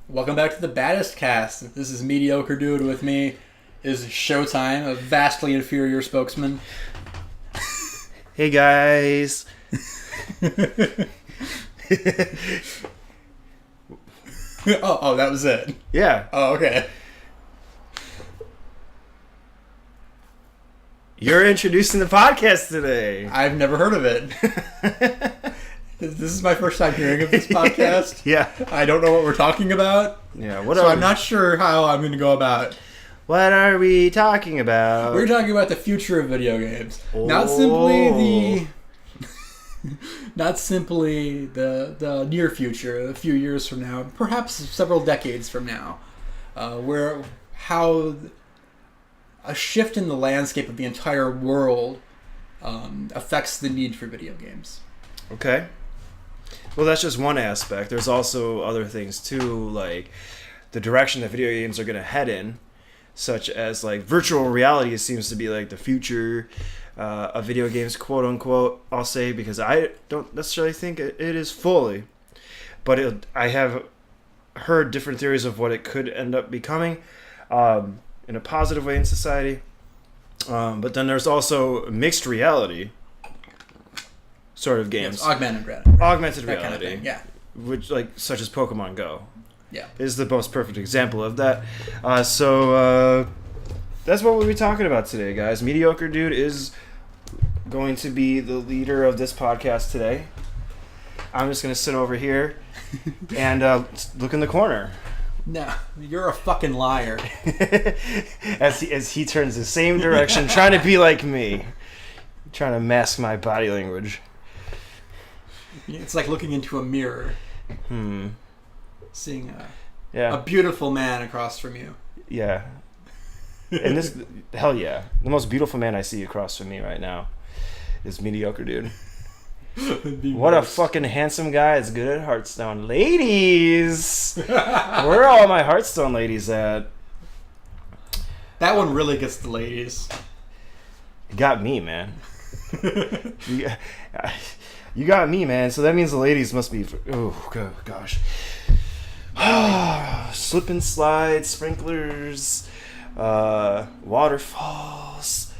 Welcome back to the Baddest cast. This is Mediocre Dude. With me is Sjotyme, a vastly inferior spokesman. Hey guys. oh, that was it. Yeah. Oh, okay. You're introducing the podcast today. I've never heard of it. This is my first time hearing of this podcast. Yeah. I don't know what we're talking about. Yeah. I'm not sure how I'm going to go about it. What are we talking about? We're talking about the future of video games. Oh. Not simply the near future, a few years from now, perhaps several decades from now, how a shift in the landscape of the entire world affects the need for video games. Okay. Well, that's just one aspect. There's also other things too, like the direction that video games are going to head in, such as like virtual reality seems to be like the future of video games, quote unquote. I'll say, because I don't necessarily think it is fully, but I have heard different theories of what it could end up becoming in a positive way in society. But then there's also mixed reality sort of games. Yes, augmented reality. Augmented that reality. Kind of thing, yeah. Which, like, such as Pokemon Go. Yeah. Is the most perfect example of that. So that's what we'll be talking about today, guys. Mediocre Dude is going to be the leader of this podcast today. I'm just going to sit over here and look in the corner. No, you're a fucking liar. as he turns the same direction, trying to be like me. Trying to mask my body language. It's like looking into a mirror. Seeing a beautiful man across from you. Yeah. And this, hell yeah. The most beautiful man I see across from me right now is Mediocre Dude. What a fucking handsome guy. It's good at Hearthstone. Ladies! Where are all my Hearthstone ladies at? That one really gets the ladies. You got me, man. You got me, man. So that means the ladies must be... Oh, gosh. Slip and slide, sprinklers, waterfalls,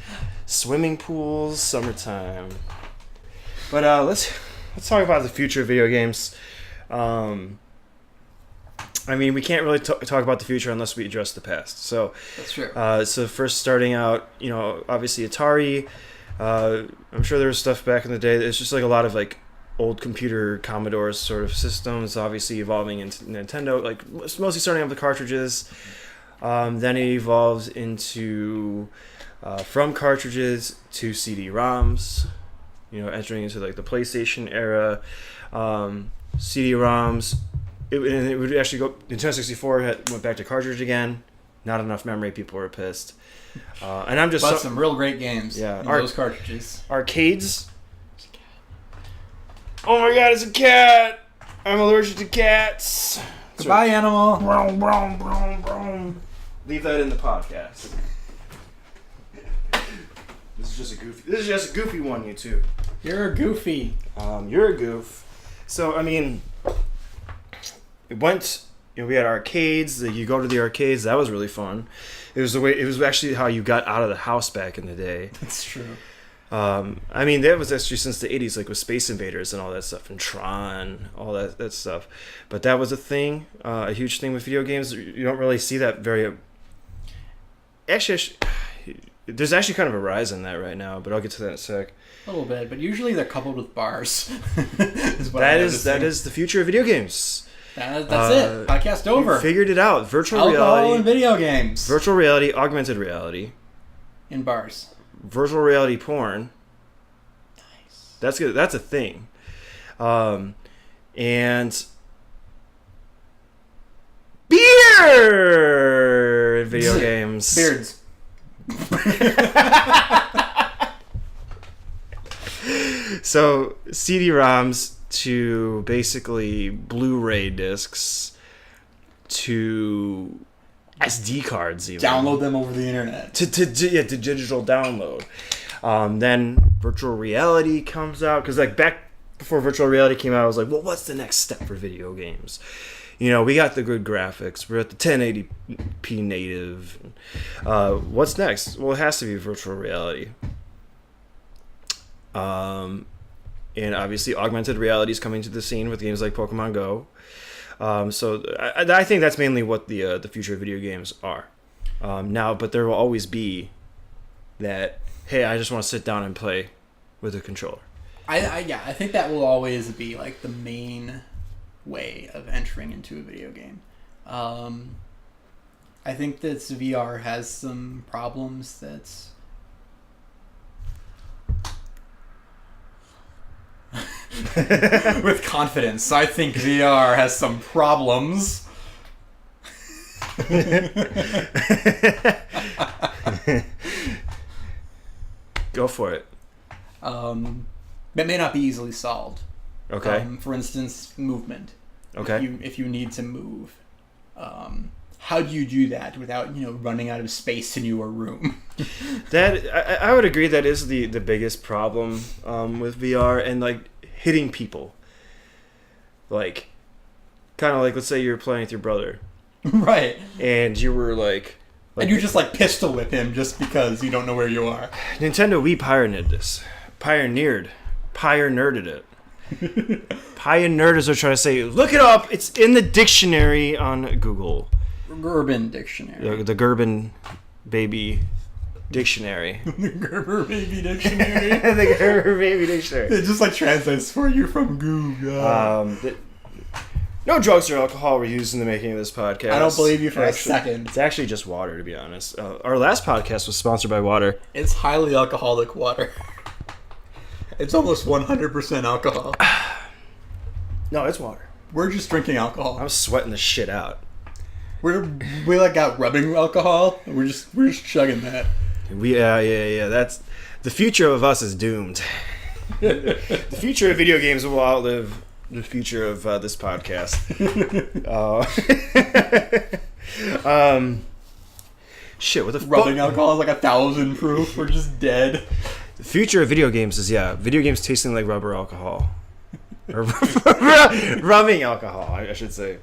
swimming pools, summertime. But let's talk about the future of video games. I mean, we can't really talk about the future unless we address the past. So that's true. So first, starting out, obviously Atari. I'm sure there was stuff back in the day. It's just like a lot of like old computer Commodore sort of systems, obviously evolving into Nintendo, like mostly starting up the cartridges. Then it evolves into from cartridges to CD-ROMs. Entering into like the PlayStation era. CD-ROMs. It would actually go. Nintendo 64 went back to cartridge again. Not enough memory. People were pissed. And I'm just some real great games. Yeah, in those cartridges. Arcades. Oh my god, it's a cat! I'm allergic to cats. Goodbye, animal. Leave that in the podcast. This is just a goofy one, you two. You're a goofy. You're a goof. So I mean, it went. We had arcades. You go to the arcades. That was really fun. It was actually how you got out of the house back in the day. That's true. I mean, that was actually since the 80s, like with Space Invaders and all that stuff, and Tron, all that stuff. But that was a thing, a huge thing with video games. You don't really see that very... Actually, there's actually kind of a rise in that right now, but I'll get to that in a sec. A little bit, but usually they're coupled with bars. That is the future of video games. That's it. Podcast over. We figured it out. Virtual Alcohol reality and video games. Virtual reality, augmented reality. In bars. Virtual reality porn. Nice. That's good. That's a thing. And beer in video games. Beards. So CD-ROMs to basically Blu-ray discs to SD cards, even download them over the internet to digital download. Then virtual reality comes out, because like back before virtual reality came out, I was like, well, what's the next step for video games? we got the good graphics. We're at the 1080p native. What's next? Well, it has to be virtual reality. And obviously, augmented reality is coming to the scene with games like Pokemon Go. So I think that's mainly what the future of video games are. Now, but there will always be that, hey, I just want to sit down and play with a controller. I think that will always be like the main way of entering into a video game. I think that VR has some problems that's with confidence. I think VR has some problems. Go for it. That may not be easily solved. Okay. For instance, movement. Okay. If you need to move, how do you do that without running out of space in your room? That I would agree that is the biggest problem with VR, and like hitting people. Like, kind of like, let's say you're playing with your brother, right? And you were like and you just like pistol whip him just because you don't know where you are. Nintendo, we pioneered this. Pioneered it. Pioneers are trying to say, look it up. It's in the dictionary on Google. Gerben dictionary. The Gerben baby dictionary. The Gerber baby dictionary. The Gerber baby dictionary. It just like translates for you from Google. No drugs or alcohol were used in the making of this podcast. I don't believe you for a second. It's actually just water, to be honest. Our last podcast was sponsored by water. It's highly alcoholic water. It's almost 100% alcohol. No, it's water. We're just drinking alcohol. I'm sweating the shit out. We like got rubbing alcohol. And we're just chugging that. Yeah. That's the future of us is doomed. The future of video games will outlive the future of this podcast. Shit, what the rubbing alcohol is like 1,000 proof. We're just dead. The future of video games is video games tasting like rubber alcohol. Or rubbing alcohol, I should say.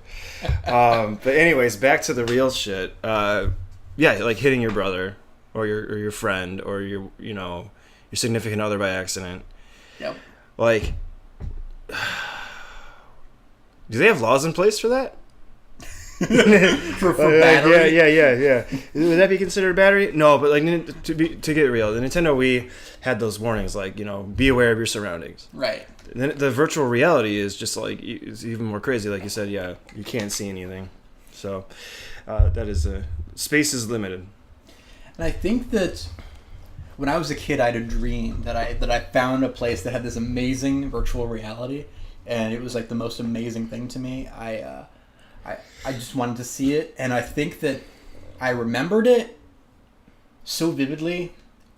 But anyways, back to the real shit. Like hitting your brother or your friend or your significant other by accident. Yep. Like, do they have laws in place for that? for battery? Yeah. Would that be considered a battery? No, but like to get real, the Nintendo Wii had those warnings, like be aware of your surroundings. Right. And then the virtual reality is just like it's even more crazy. Like you said, you can't see anything, so that is space is limited. And I think that when I was a kid, I had a dream that I found a place that had this amazing virtual reality, and it was like the most amazing thing to me. I just wanted to see it, and I think that I remembered it so vividly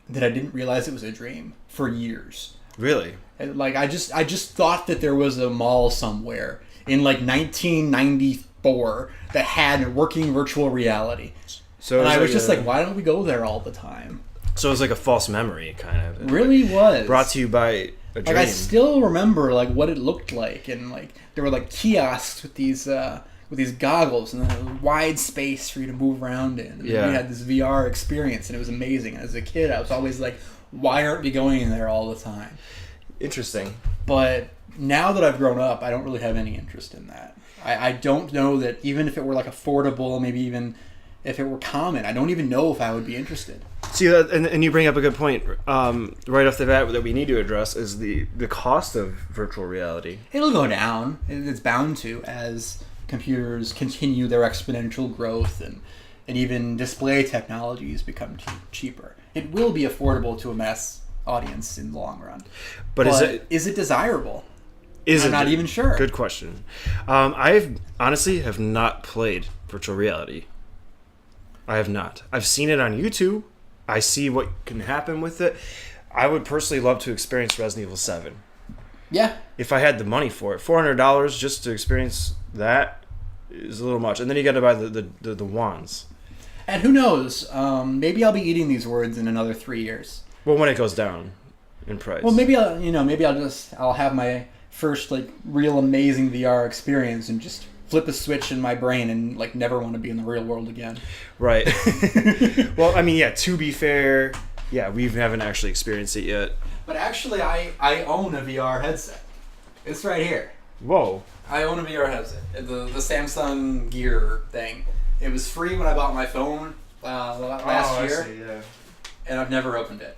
that I didn't realize it was a dream for years. Really? Like I just thought that there was a mall somewhere in like 1994 that had working virtual reality. So and I was just like, why don't we go there all the time? So it was like a false memory, kind of. It really was. Brought to you by a dream. Like I still remember like what it looked like, and like there were like kiosks with these goggles and then a wide space for you to move around in. And we had this VR experience, and it was amazing. And as a kid, I was always like, why aren't we going in there all the time? Interesting. But now that I've grown up, I don't really have any interest in that. I don't know that even if it were like affordable, maybe even if it were common, I don't even know if I would be interested. See, and you bring up a good point right off the bat that we need to address is the cost of virtual reality. It'll go down. It's bound to as computers continue their exponential growth and even display technologies become cheaper. It will be affordable to a mass audience in the long run. But is it desirable? I'm not even sure. Good question. I honestly have not played virtual reality. I have not. I've seen it on YouTube. I see what can happen with it. I would personally love to experience Resident Evil 7. Yeah. If I had the money for it. $400 just to experience that is a little much. And then you got to buy the wands. And who knows? Maybe I'll be eating these words in another 3 years. Well, when it goes down in price. Well, maybe I'll have my first like real amazing VR experience and just flip a switch in my brain and like never want to be in the real world again. Right. Well, I mean, yeah, to be fair, yeah, we haven't actually experienced it yet. But actually, I own a VR headset. It's right here. Whoa. I own a VR headset. The Samsung Gear thing. It was free when I bought my phone last year. I see, yeah. And I've never opened it.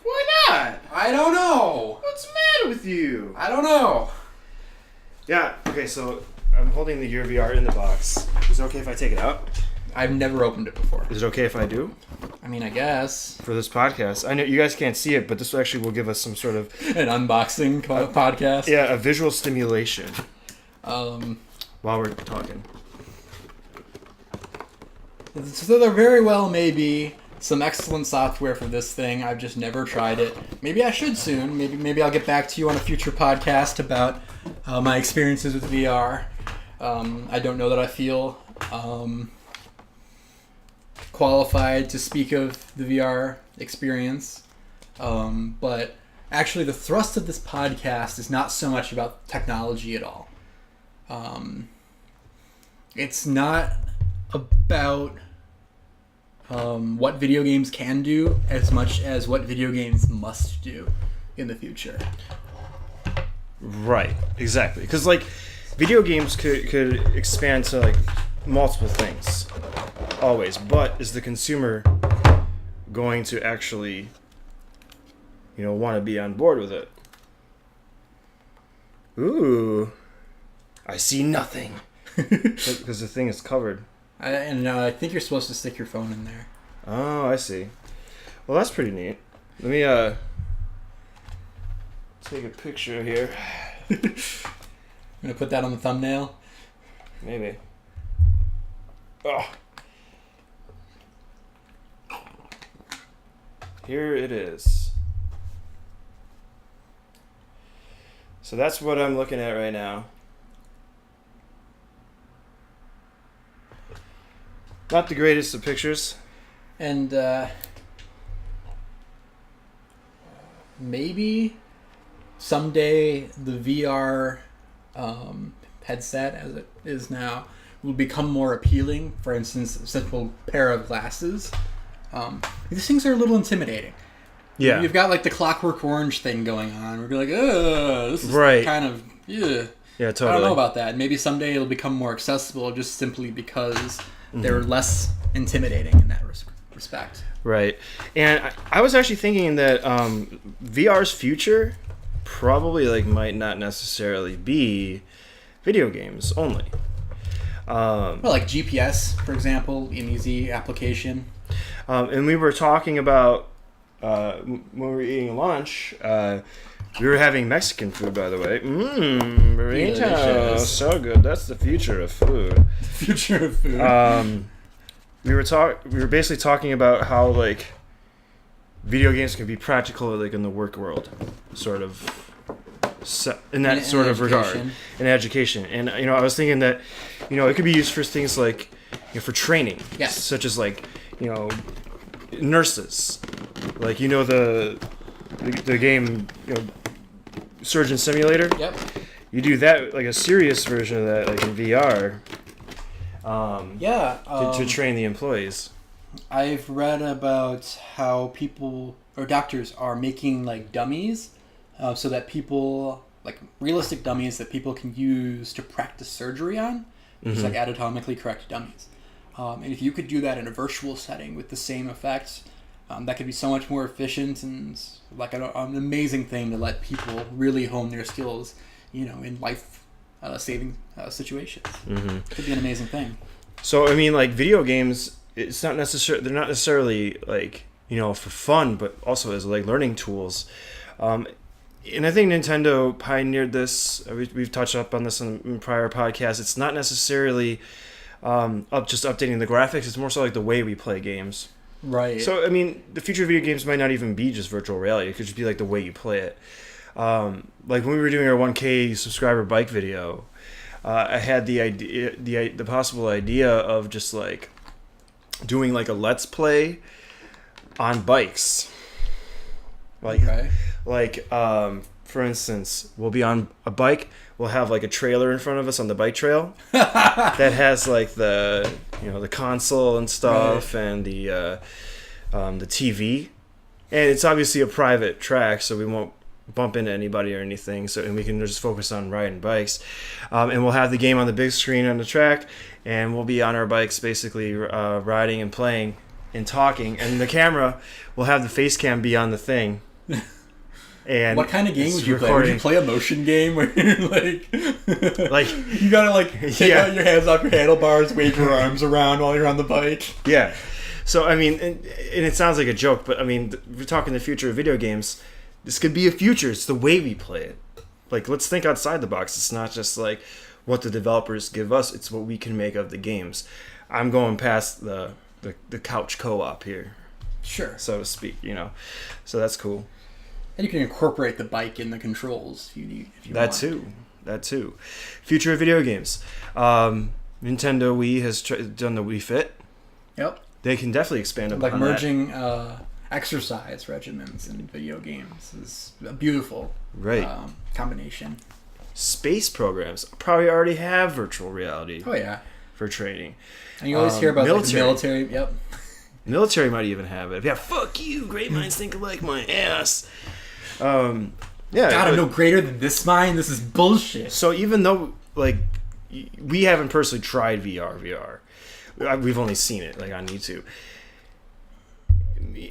Why not? I don't know. What's the matter with you? I don't know. Yeah, okay, so I'm holding the Gear VR in the box. Is it okay if I take it out? I've never opened it before. Is it okay if I do? I mean, I guess. For this podcast. I know you guys can't see it, but this actually will give us some sort of... An unboxing podcast? Yeah, a visual stimulation. While we're talking. So there very well may be some excellent software for this thing. I've just never tried it. Maybe I should soon. Maybe I'll get back to you on a future podcast about my experiences with VR. I don't know that I feel qualified to speak of the VR experience. But actually the thrust of this podcast is not so much about technology at all. It's not about what video games can do as much as what video games must do in the future. Right, exactly. Because, like, video games could expand to, like, multiple things. Always. But is the consumer going to actually, want to be on board with it? Ooh. I see nothing. Because the thing is covered. I think you're supposed to stick your phone in there. Oh, I see. Well, that's pretty neat. Let me take a picture here. I'm gonna put that on the thumbnail. Maybe. Oh. Here it is. So that's what I'm looking at right now. Not the greatest of pictures. And maybe someday the VR headset, as it is now, will become more appealing. For instance, a simple pair of glasses. These things are a little intimidating. Yeah. You've got like the Clockwork Orange thing going on. We're like, this is right. kind of, yeah, totally. I don't know about that. Maybe someday it'll become more accessible just simply because they're less intimidating in that respect. Right. And I was actually thinking that VR's future probably might not necessarily be video games only. Well, like GPS, for example, an easy application. And we were talking about when we were eating lunch. We were having Mexican food, by the way. Burrito, delicious. So good. That's the future of food. Future of food. We were basically talking about how video games can be practical in the work world, sort of in that sort of regard, in education. And I was thinking that it could be used for things like for training, yes, such as nurses, the game Surgeon Simulator. Yep. You do that a serious version of that in VR. To train the employees. I've read about how people or doctors are making dummies, so that people realistic dummies that people can use to practice surgery on, just anatomically correct dummies. And if you could do that in a virtual setting with the same effects, that could be so much more efficient and an amazing thing to let people really hone their skills, in life saving situations. Could be an amazing thing. So video games, it's not necessarily they're not necessarily for fun, but also as learning tools. And I think Nintendo pioneered this. We've touched up on this in prior podcasts. It's not necessarily just updating the graphics. It's more so the way we play games. Right. So the future of video games might not even be just virtual reality. It could just be the way you play it. When we were doing our 1K subscriber bike video, I had the idea, the possible idea of just doing a let's play on bikes. Okay. for instance, we'll be on a bike. We'll have like a trailer in front of us on the bike trail that has like the the console and stuff, right, and the TV, and it's obviously a private track, so we won't bump into anybody or anything. So and we can just focus on riding bikes, and we'll have the game on the big screen on the track, and we'll be on our bikes basically riding and playing and talking, and the camera will have the face cam be on the thing. And what kind of game would you play? Would you play a motion game where you're like you gotta like take out your hands off your handlebars, wave your arms around while you're on the bike? Yeah. So I mean, and it sounds like a joke, but I mean, we're talking the future of video games. This could be a future. It's the way we play it. Like, let's think outside the box. It's not just like what the developers give us. It's what we can make of the games. I'm going past the couch co-op here, sure, so to speak. So that's cool. And you can incorporate the bike in the controls if you need. If you that want. That too. Future of video games. Nintendo Wii has done the Wii Fit. Yep. They can definitely expand upon like merging that. Exercise regimens in video games is a beautiful combination. Space programs probably already have virtual reality. Oh yeah. For training. And you always hear about military. Like, the military. Yep. Military might even have it. Yeah, fuck you. Great minds think alike. My ass. Yeah. God, I'm no greater than this mind. This is bullshit. So even though like we haven't personally tried VR, we've only seen it like on YouTube.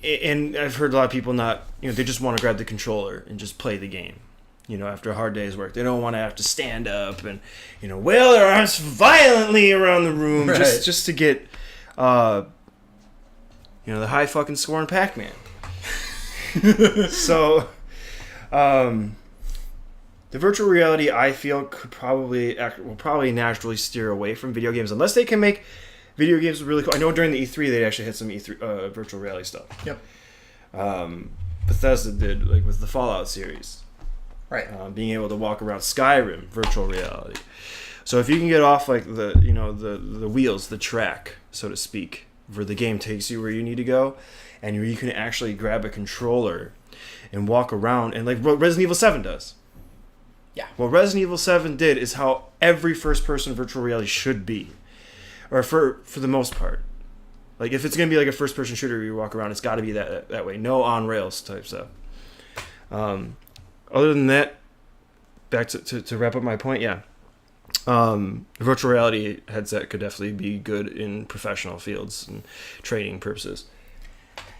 And I've heard a lot of people they just want to grab the controller and just play the game. After a hard day's work, they don't want to have to stand up and wail their arms violently around the room just to get the high fucking score in Pac-Man. So, the virtual reality, I feel, will probably naturally steer away from video games unless they can make video games really cool. I know during the E3 they actually had some E3 virtual reality stuff. Yep. Bethesda did like with the Fallout series. Right. Being able to walk around Skyrim, virtual reality. So if you can get off like the wheels, the track, so to speak, where the game takes you where you need to go, and you can actually grab a controller and walk around, and like what Resident Evil 7 does. Yeah. What Resident Evil 7 did is how every first-person virtual reality should be, or for the most part. Like if it's gonna be like a first-person shooter where you walk around, it's got to be that way. No on rails type stuff. Other than that, back to wrap up my point, yeah. Virtual reality headset could definitely be good in professional fields and training purposes.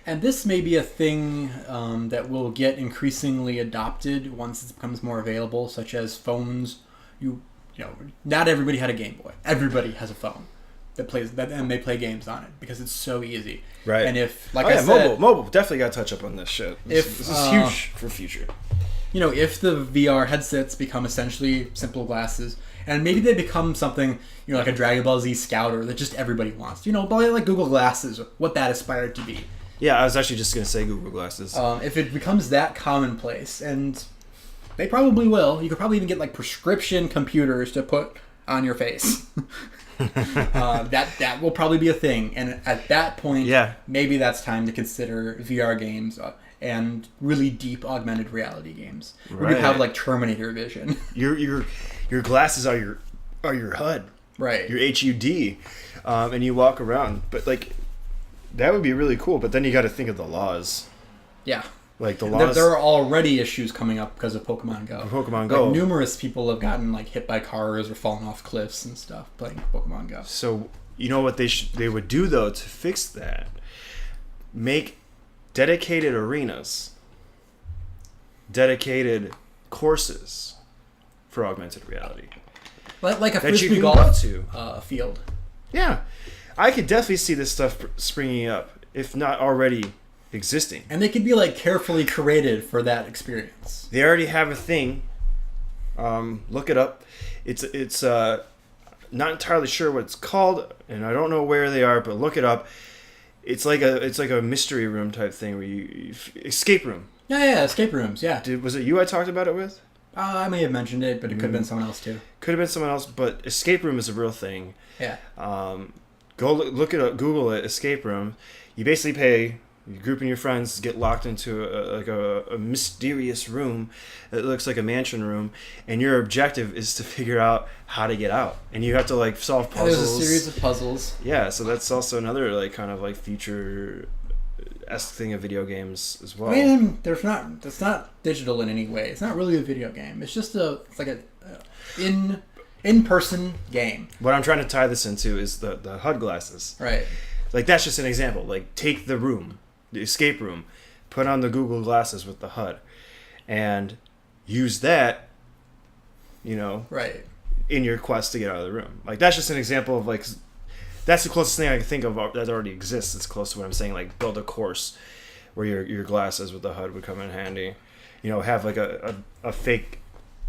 And this may be a thing that will get increasingly adopted once it becomes more available, such as phones. Not everybody had a Game Boy. Everybody has a phone that plays that, and they play games on it because it's so easy. Right. And if, like I said, mobile definitely got to touch up on this shit. This is huge for future. If the VR headsets become essentially simple glasses, and maybe they become something, like a Dragon Ball Z Scouter that just everybody wants. Like Google Glasses, what that aspired to be. Yeah, I was actually just going to say Google Glasses. If it becomes that commonplace, and they probably will, you could probably even get like prescription computers to put on your face. That will probably be a thing, and at that point, maybe that's time to consider VR games and really deep augmented reality games. Where you have like Terminator vision. Your glasses are your HUD, right? Your HUD, and you walk around. But like, that would be really cool. But then you got to think of the laws. Yeah. Like the laws. There are already issues coming up because of Pokemon Go. Pokemon Go. Like, numerous people have gotten like hit by cars or fallen off cliffs and stuff playing Pokemon Go. So you know what they would do though to fix that? Make dedicated arenas, dedicated courses for augmented reality. Like a frisbee golf field. Yeah. I could definitely see this stuff springing up, if not already existing. And they could be like carefully curated for that experience. They already have a thing. Look it up. It's not entirely sure what it's called, and I don't know where they are, but look it up. It's like a mystery room type thing where you escape room. Yeah, escape rooms. Yeah. Was it you I talked about it with? I may have mentioned it, but it could have been someone else too. Could have been someone else, but escape room is a real thing. Yeah. Go look it up. Google it. Escape room. You basically pay You group and your friends get locked into a mysterious room. It looks like a mansion room, and your objective is to figure out how to get out. And you have to like solve puzzles. There's a series of puzzles. Yeah, so that's also another like kind of like future-esque thing of video games as well. I mean, it's not digital in any way. It's not really a video game. It's just it's like a in-person game. What I'm trying to tie this into is the HUD glasses. Right. Like that's just an example. Like take the room. The escape room, put on the Google glasses with the HUD, and use that, right, in your quest to get out of the room. Like that's just an example of like, that's the closest thing I can think of that already exists. It's close to what I'm saying. Like build a course where your glasses with the HUD would come in handy. Have like a fake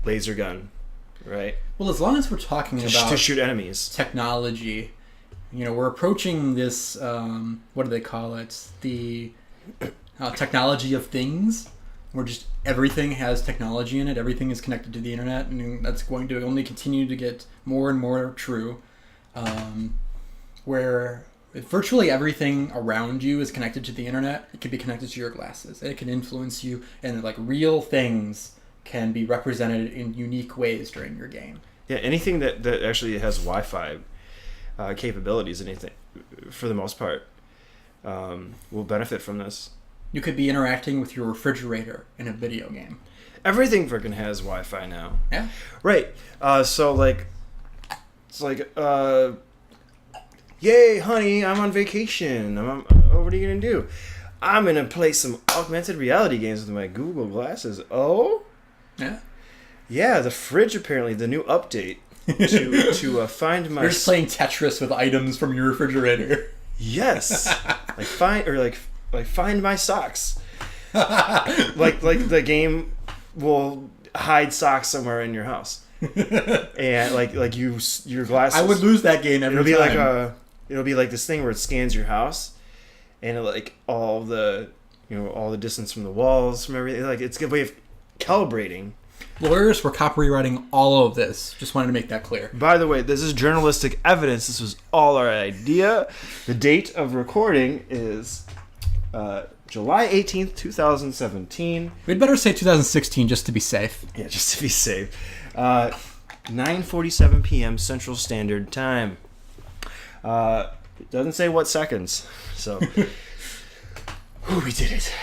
laser gun, right? Well, as long as we're talking about to shoot enemies, technology. We're approaching this, what do they call it? The technology of things, where just everything has technology in it. Everything is connected to the internet, and that's going to only continue to get more and more true. Where virtually everything around you is connected to the internet. It can be connected to your glasses. It can influence you, and like real things can be represented in unique ways during your game. Yeah, anything that actually has Wi-Fi capabilities, anything for the most part, will benefit from this. You could be interacting with your refrigerator in a video game. Everything freaking has Wi-Fi now. Yeah. Right. So like, it's like, yay, honey, I'm on vacation. What are you gonna do? I'm gonna play some augmented reality games with my Google glasses. Oh. Yeah. Yeah, the fridge apparently the new update. to find my. You're just playing Tetris with items from your refrigerator. Yes, find my socks. like the game will hide socks somewhere in your house, and your glasses. I would lose that game every time. It'll be like this thing where it scans your house, and all the distance from the walls, from everything. Like it's a good way of calibrating. Lawyers were copywriting all of this. Just wanted to make that clear. By the way, this is journalistic evidence. This was all our idea. The date of recording is July 18th, 2017. We'd better say 2016 just to be safe. Yeah, just to be safe. 9:47 p.m. Central Standard Time. It doesn't say what seconds. So, we did it.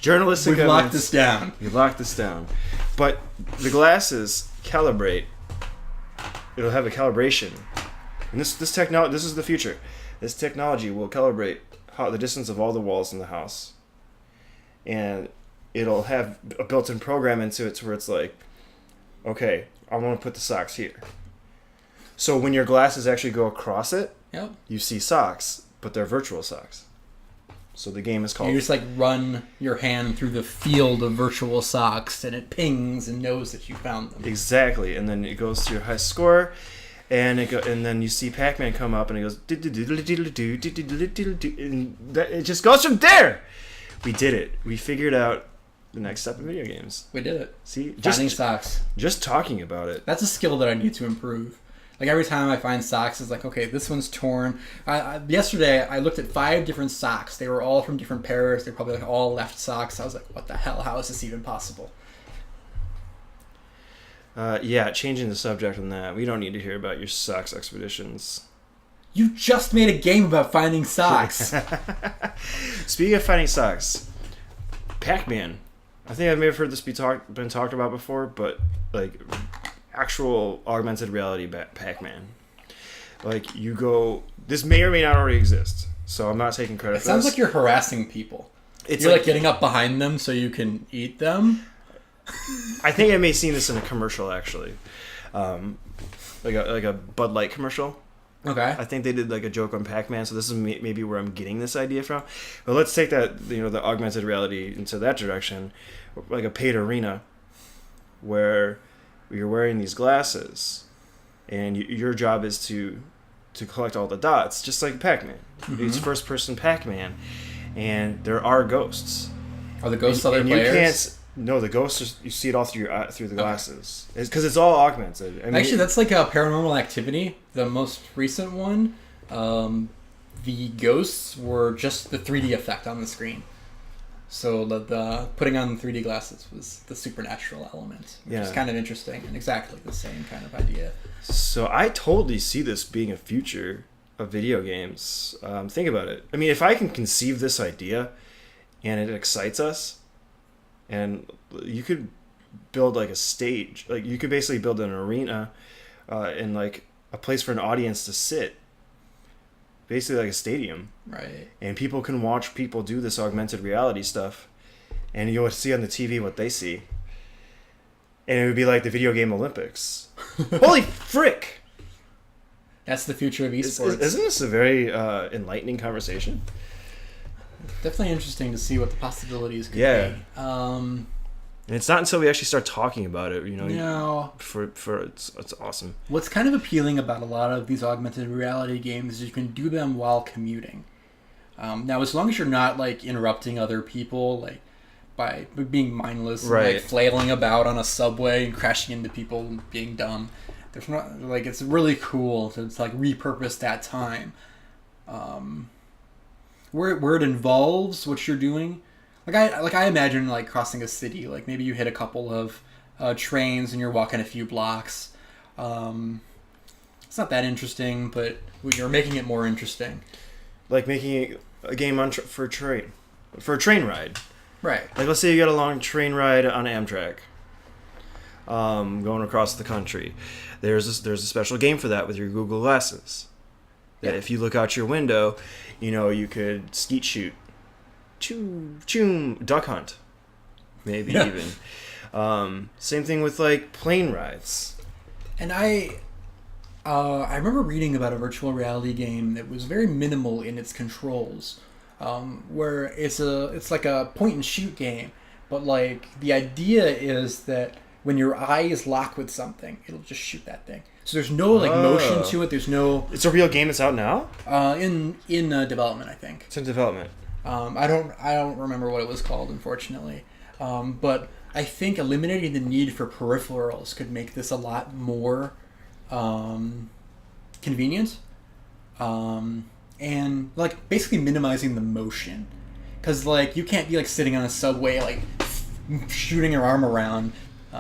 Journalistic We've evidence. locked this down. We've locked this down. But the glasses calibrate. It'll have a calibration. And this technology, this is the future. This technology will calibrate the distance of all the walls in the house. And it'll have a built-in program into it where it's like, okay, I want to put the socks here. So when your glasses actually go across it, yep, you see socks, but they're virtual socks. So the game is called... You just run your hand through the field of virtual socks, and it pings and knows that you found them. Exactly, and then it goes to your high score, and and then you see Pac-Man come up, and it goes... And it just goes from there! We did it. We figured out the next step in video games. We did it. See? Finding socks. Just talking about it. That's a skill that I need to improve. Every time I find socks, it's okay, this one's torn. Yesterday, I looked at 5 different socks. They were all from different pairs. They're probably all left socks. I was like, what the hell? How is this even possible? Yeah, changing the subject on that. We don't need to hear about your socks expeditions. You just made a game about finding socks. Speaking of finding socks, Pac-Man. I think I may have heard this been talked about before, but actual augmented reality Pac-Man. You go... This may or may not already exist, so I'm not taking credit for this. It sounds like you're harassing people. You're getting up behind them so you can eat them? I think I may have seen this in a commercial, actually. Like a Bud Light commercial. Okay. I think they did a joke on Pac-Man, so this is maybe where I'm getting this idea from. But let's take that, the augmented reality into that direction, like a paid arena, where you're wearing these glasses, and your job is to collect all the dots, just like Pac-Man. Mm-hmm. It's first-person Pac-Man, and there are ghosts. Are the ghosts other players? You can't. No, the ghosts you see it all through the glasses, because it's all augmented. Actually, that's like a Paranormal Activity, the most recent one. the ghosts were just the 3D effect on the screen. So the putting on the 3D glasses was the supernatural element, which is kind of interesting and exactly the same kind of idea. So I totally see this being a future of video games. Think about it. I mean, if I can conceive this idea and it excites us, and you could build like a stage, like you could basically build an arena and like a place for an audience to sit, basically like a stadium, right? And people can watch people do this augmented reality stuff, and you'll see on the TV what they see, and it would be like the video game Olympics. Holy frick! That's the future of esports. Isn't this a very enlightening conversation? Definitely interesting to see what the possibilities could be. And it's not until we actually start talking about it, it's awesome. What's kind of appealing about a lot of these augmented reality games is you can do them while commuting. Now, as long as you're not like interrupting other people, like by being mindless, and, like flailing about on a subway and crashing into people and being dumb, there's not like it's really cool to like repurpose that time. Where it involves what you're doing. I imagine like crossing a city. Like maybe you hit a couple of trains and you're walking a few blocks. It's not that interesting, but you're making it more interesting. Like making a game for a train ride. Right. Like let's say you got a long train ride on Amtrak, going across the country. There's a special game for that with your Google glasses. That if you look out your window, you could skeet shoot. Duck hunt, maybe even. Same thing with like plane rides. And I remember reading about a virtual reality game that was very minimal in its controls, where it's like a point and shoot game, but like the idea is that when your eyes lock with something, it'll just shoot that thing. So there's no like motion to it. There's no. It's a real game that's out now. In development, I think. It's in development. I don't remember what it was called, unfortunately. But I think eliminating the need for peripherals could make this a lot more convenient. And like basically minimizing the motion, because like you can't be like sitting on a subway like shooting your arm around,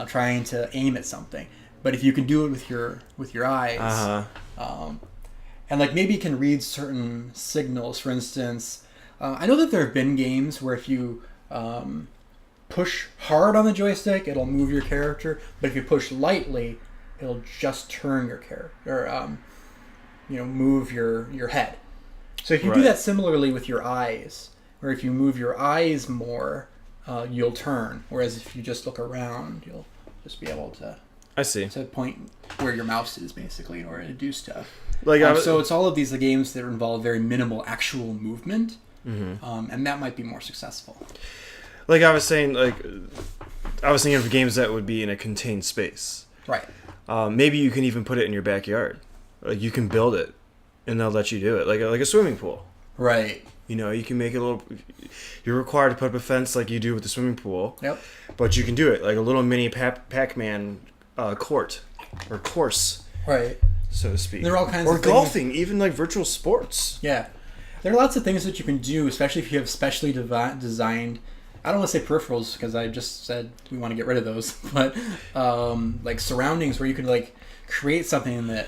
trying to aim at something. But if you can do it with your eyes, and like maybe you can read certain signals, for instance. I know that there have been games where if you push hard on the joystick, it'll move your character, but if you push lightly, it'll just turn your character, or move your head. So if you do that similarly with your eyes, where if you move your eyes more, you'll turn, whereas if you just look around, you'll just be able to. I see. To point where your mouse is, basically, in order to do stuff. So it's all of these games that involve very minimal actual movement. Mm-hmm. And that might be more successful. Like I was saying, I was thinking of games that would be in a contained space. Right. Maybe you can even put it in your backyard. Like you can build it, and they'll let you do it, like a swimming pool. Right. You can make it a little. You're required to put up a fence like you do with the swimming pool. Yep. But you can do it like a little mini Pac-Man court or course. Right. So to speak. There are all kinds of things. Or golfing, even like virtual sports. Yeah. There are lots of things that you can do, especially if you have specially designed. I don't want to say peripherals because I just said we want to get rid of those, but like surroundings where you could like create something that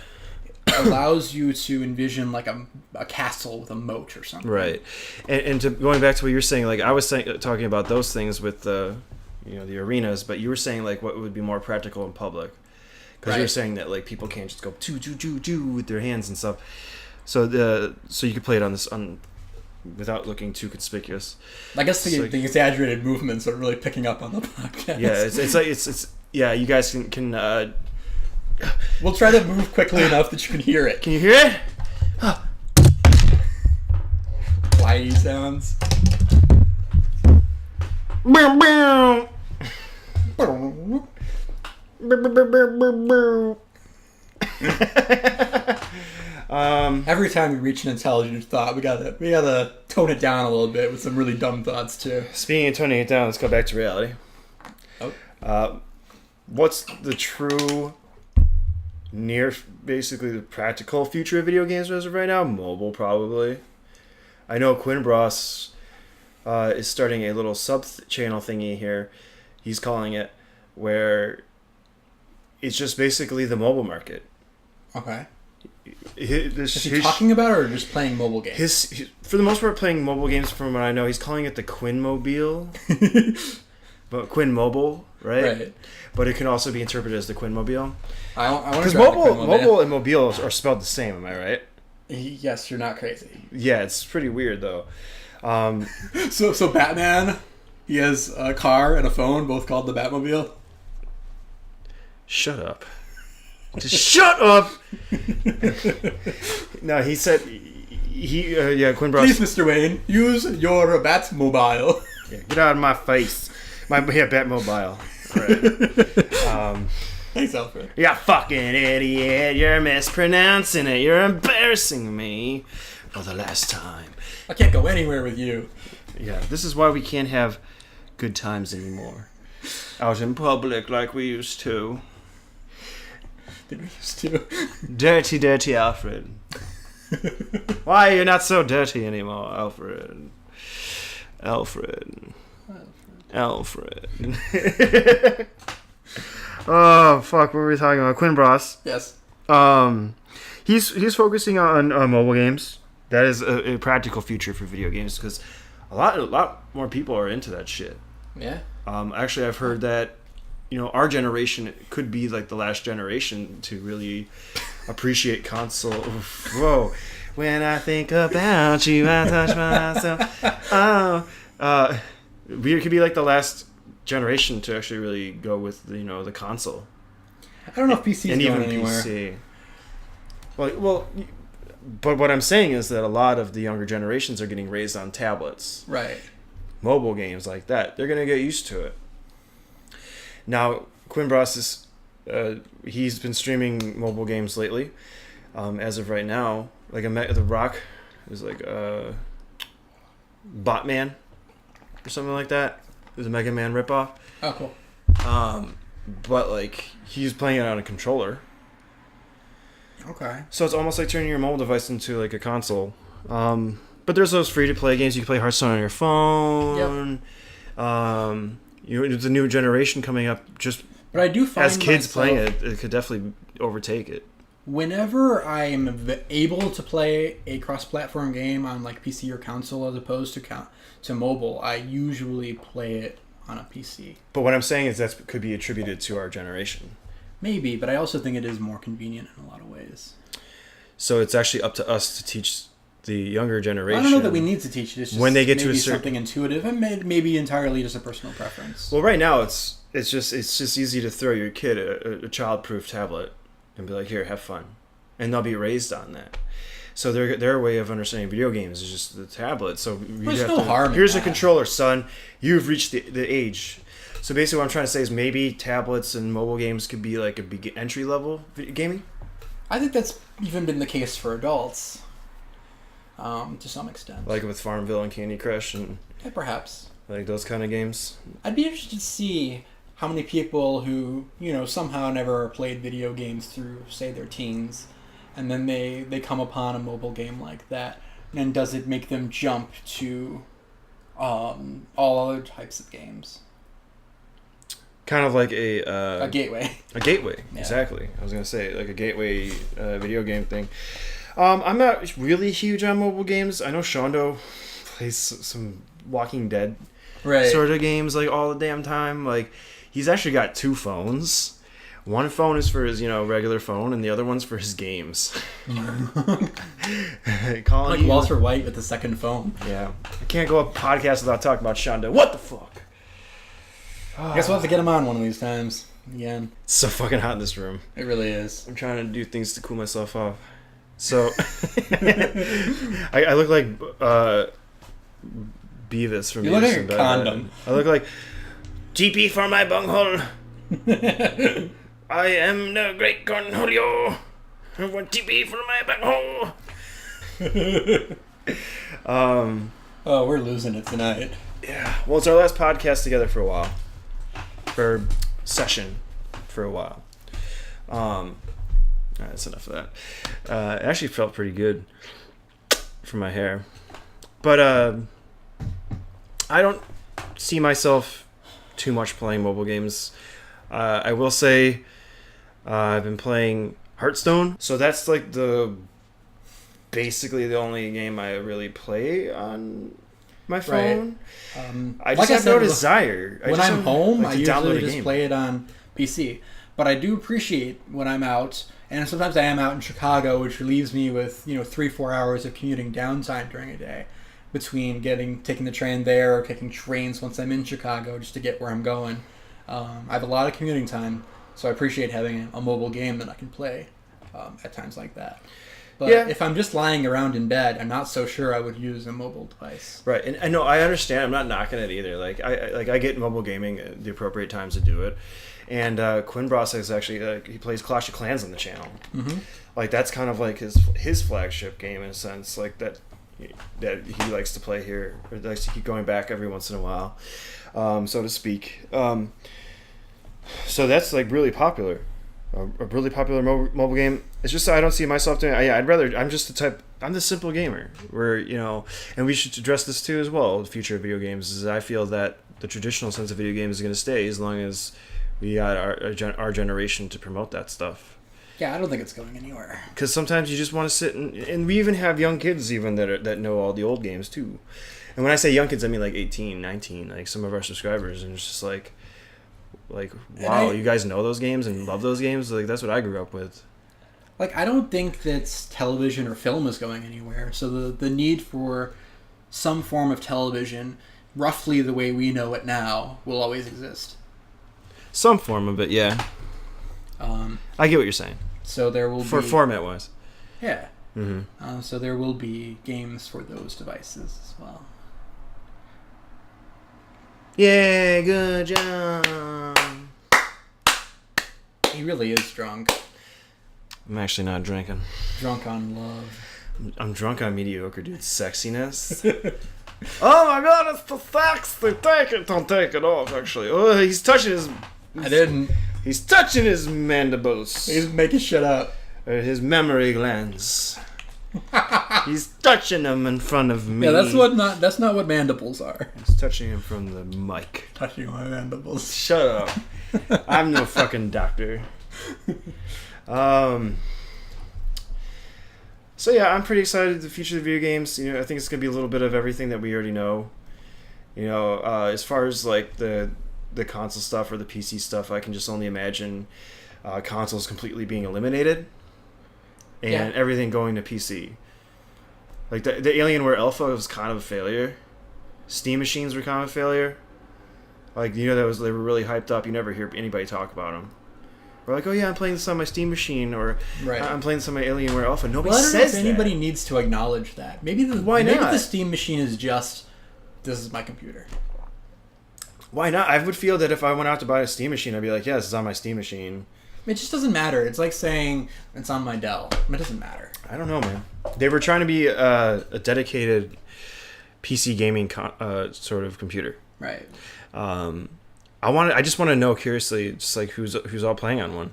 allows you to envision like a castle with a moat or something. Right, and going back to what you were saying, like I was talking about those things with the the arenas, but you were saying like what would be more practical in public, because you were saying that like people can't just go do with their hands and stuff. So you could play it on without looking too conspicuous. I guess the exaggerated movements are really picking up on the podcast. Yeah, it's you guys can we'll try to move quickly enough that you can hear it. Can you hear it? Flyy sounds. Every time we reach an intelligent thought, we gotta tone it down a little bit with some really dumb thoughts too. Speaking of toning it down, let's go back to reality. Oh. What's the true basically the practical future of video games as of right now? Mobile, probably. I know Quinn Bross is starting a little sub-channel thingy here. He's calling it, where it's just basically the mobile market. Okay. Is he talking about it or just playing mobile games? For the most part, playing mobile games. From what I know, he's calling it the Quinn Mobile, but Quinn Mobile, right? Right. But it can also be interpreted as the Quinn Mobile. Because mobile and mobile are spelled the same. Am I right? Yes, you're not crazy. Yeah, it's pretty weird though. So Batman, he has a car and a phone, both called the Batmobile. Shut up. Just shut up. No, he said Quinn Bross. Please, Mr. Wayne, use your Batmobile. Yeah, get out of my face. Batmobile. Right. Thanks, Alfred. You fucking idiot. You're mispronouncing it. You're embarrassing me for the last time. I can't go anywhere with you. Yeah, this is why we can't have good times anymore. Out in public like we used to. Did we used to? Dirty Alfred. Why are you not so dirty anymore, Alfred? Alfred. Oh, fuck, what were we talking about? Quinn Bross. Yes. He's focusing on mobile games. That is a practical future for video games because a lot more people are into that shit. Yeah. Actually, I've heard that, our generation could be like the last generation to really appreciate console. Whoa. When I think about you, I touch myself. We could be like the last generation to actually really go with the console. I don't know if PC's and going even anywhere. PC. Well, but what I'm saying is that a lot of the younger generations are getting raised on tablets. Right. Mobile games like that. They're going to get used to it. Now, Quinn Bross is he's been streaming mobile games lately. As of right now, like The Rock is like Botman or something like that. It was a Mega Man ripoff. Oh, cool. But like he's playing it on a controller. Okay. So it's almost like turning your mobile device into like a console. But there's those free-to-play games. You can play Hearthstone on your phone. Yep. There's a new generation coming up. But I do find as kids playing it, it could definitely overtake it. Whenever I'm able to play a cross-platform game on like PC or console as opposed to mobile, I usually play it on a PC. But what I'm saying is that could be attributed to our generation. Maybe, but I also think it is more convenient in a lot of ways. So it's actually up to us to teach the younger generation. I don't know that we need to teach it. It's just when they get to a something intuitive and maybe entirely just a personal preference. Well, right now it's just easy to throw your kid a child-proof tablet and be like, here, have fun, and they'll be raised on that. So their way of understanding video games is just the tablet. So there's no harm. Here's a controller, son. You've reached the age. So basically, what I'm trying to say is maybe tablets and mobile games could be like a big entry level gaming. I think that's even been the case for adults, to some extent. Like with Farmville and Candy Crush and perhaps like those kind of games. I'd be interested to see how many people who somehow never played video games through, say, their teens, and then they come upon a mobile game like that, and does it make them jump to all other types of games? Kind of like a gateway. A gateway, yeah. Exactly. I was going to say, like a gateway video game thing. I'm not really huge on mobile games. I know Shondo plays some Walking Dead sort of games like all the damn time. Like, he's actually got 2 phones. One phone is for his, regular phone, and the other one's for his games. Like Walter White with the second phone. Yeah. I can't go a podcast without talking about Shondo. What the fuck? I guess we'll have to get him on one of these times again. It's so fucking hot in this room. It really is. I'm trying to do things to cool myself off. So, I look like Beavis from You look like a condom. I look like TP for my bunghole. I am the great Cornholio. I want TP for my bunghole. Oh, we're losing it tonight. Yeah. Well, it's our last podcast together for a while. For session for a while. Alright, that's enough of that. It actually felt pretty good for my hair. But I don't see myself too much playing mobile games. I will say I've been playing Hearthstone, so that's like basically the only game I really play on my phone. Right. I just have no desire. When I'm home, I usually just game. play it on PC. But I do appreciate when I'm out, and sometimes I am out in Chicago, which leaves me with 3-4 hours of commuting downtime during a day, between taking the train there or taking trains once I'm in Chicago just to get where I'm going. I have a lot of commuting time, so I appreciate having a mobile game that I can play at times like that. But if I'm just lying around in bed, I'm not so sure I would use a mobile device. Right, and I know I understand. I'm not knocking it either. Like I get mobile gaming at the appropriate times to do it. And Quinn Bross is actually he plays Clash of Clans on the channel. Mm-hmm. Like that's kind of like his flagship game in a sense. Like that he likes to play here, or likes to keep going back every once in a while, so to speak. So that's like really popular. A really popular mobile game. It's just I don't see myself doing it. I'd rather. I'm the simple gamer. Where and we should address this too as well. The future of video games is I feel that the traditional sense of video games is going to stay as long as we got our generation to promote that stuff. Yeah, I don't think it's going anywhere. Because sometimes you just want to sit and we even have young kids even that know all the old games too. And when I say young kids, I mean like 18, 19, like some of our subscribers, and it's just like wow, you guys know those games and love those games. Like that's what I grew up with. Like I don't think that television or film is going anywhere. So the need for some form of television, roughly the way we know it now, will always exist. Some form of it, yeah. I get what you're saying. So there will be format wise. Yeah. Mm-hmm. So there will be games for those devices as well. Yeah, good job. He really is drunk. I'm actually not drinking. Drunk on love. I'm drunk on Mediocre Dude's sexiness. Oh my god, it's the sex! Don't take it off, actually. Oh, he's touching his... I didn't. He's touching his mandibles. He's making shit up. His memory glands. He's touching them in front of me. Yeah, that's not what mandibles are. He's touching him from the mic. Touching my mandibles. Shut up. I'm no fucking doctor. So yeah, I'm pretty excited the future of video games. I think it's gonna be a little bit of everything that we already know. As far as like the console stuff or the PC stuff, I can just only imagine consoles completely being eliminated and everything going to PC. Like the Alienware Alpha was kind of a failure. Steam machines were kind of a failure. Like they were really hyped up. You never hear anybody talk about them. We're like, oh yeah, I'm playing this on my Steam machine, or I'm playing this on my Alienware Alpha. Nobody says that. I don't know if anybody needs to acknowledge that. Maybe the Steam machine is just, this is my computer. Why not? I would feel that if I went out to buy a Steam machine, I'd be like, yeah, this is on my Steam machine. It just doesn't matter. It's like saying it's on my Dell. It doesn't matter. I don't know, man. They were trying to be a dedicated PC gaming sort of computer. Right. I just want to know curiously, just like who's all playing on one.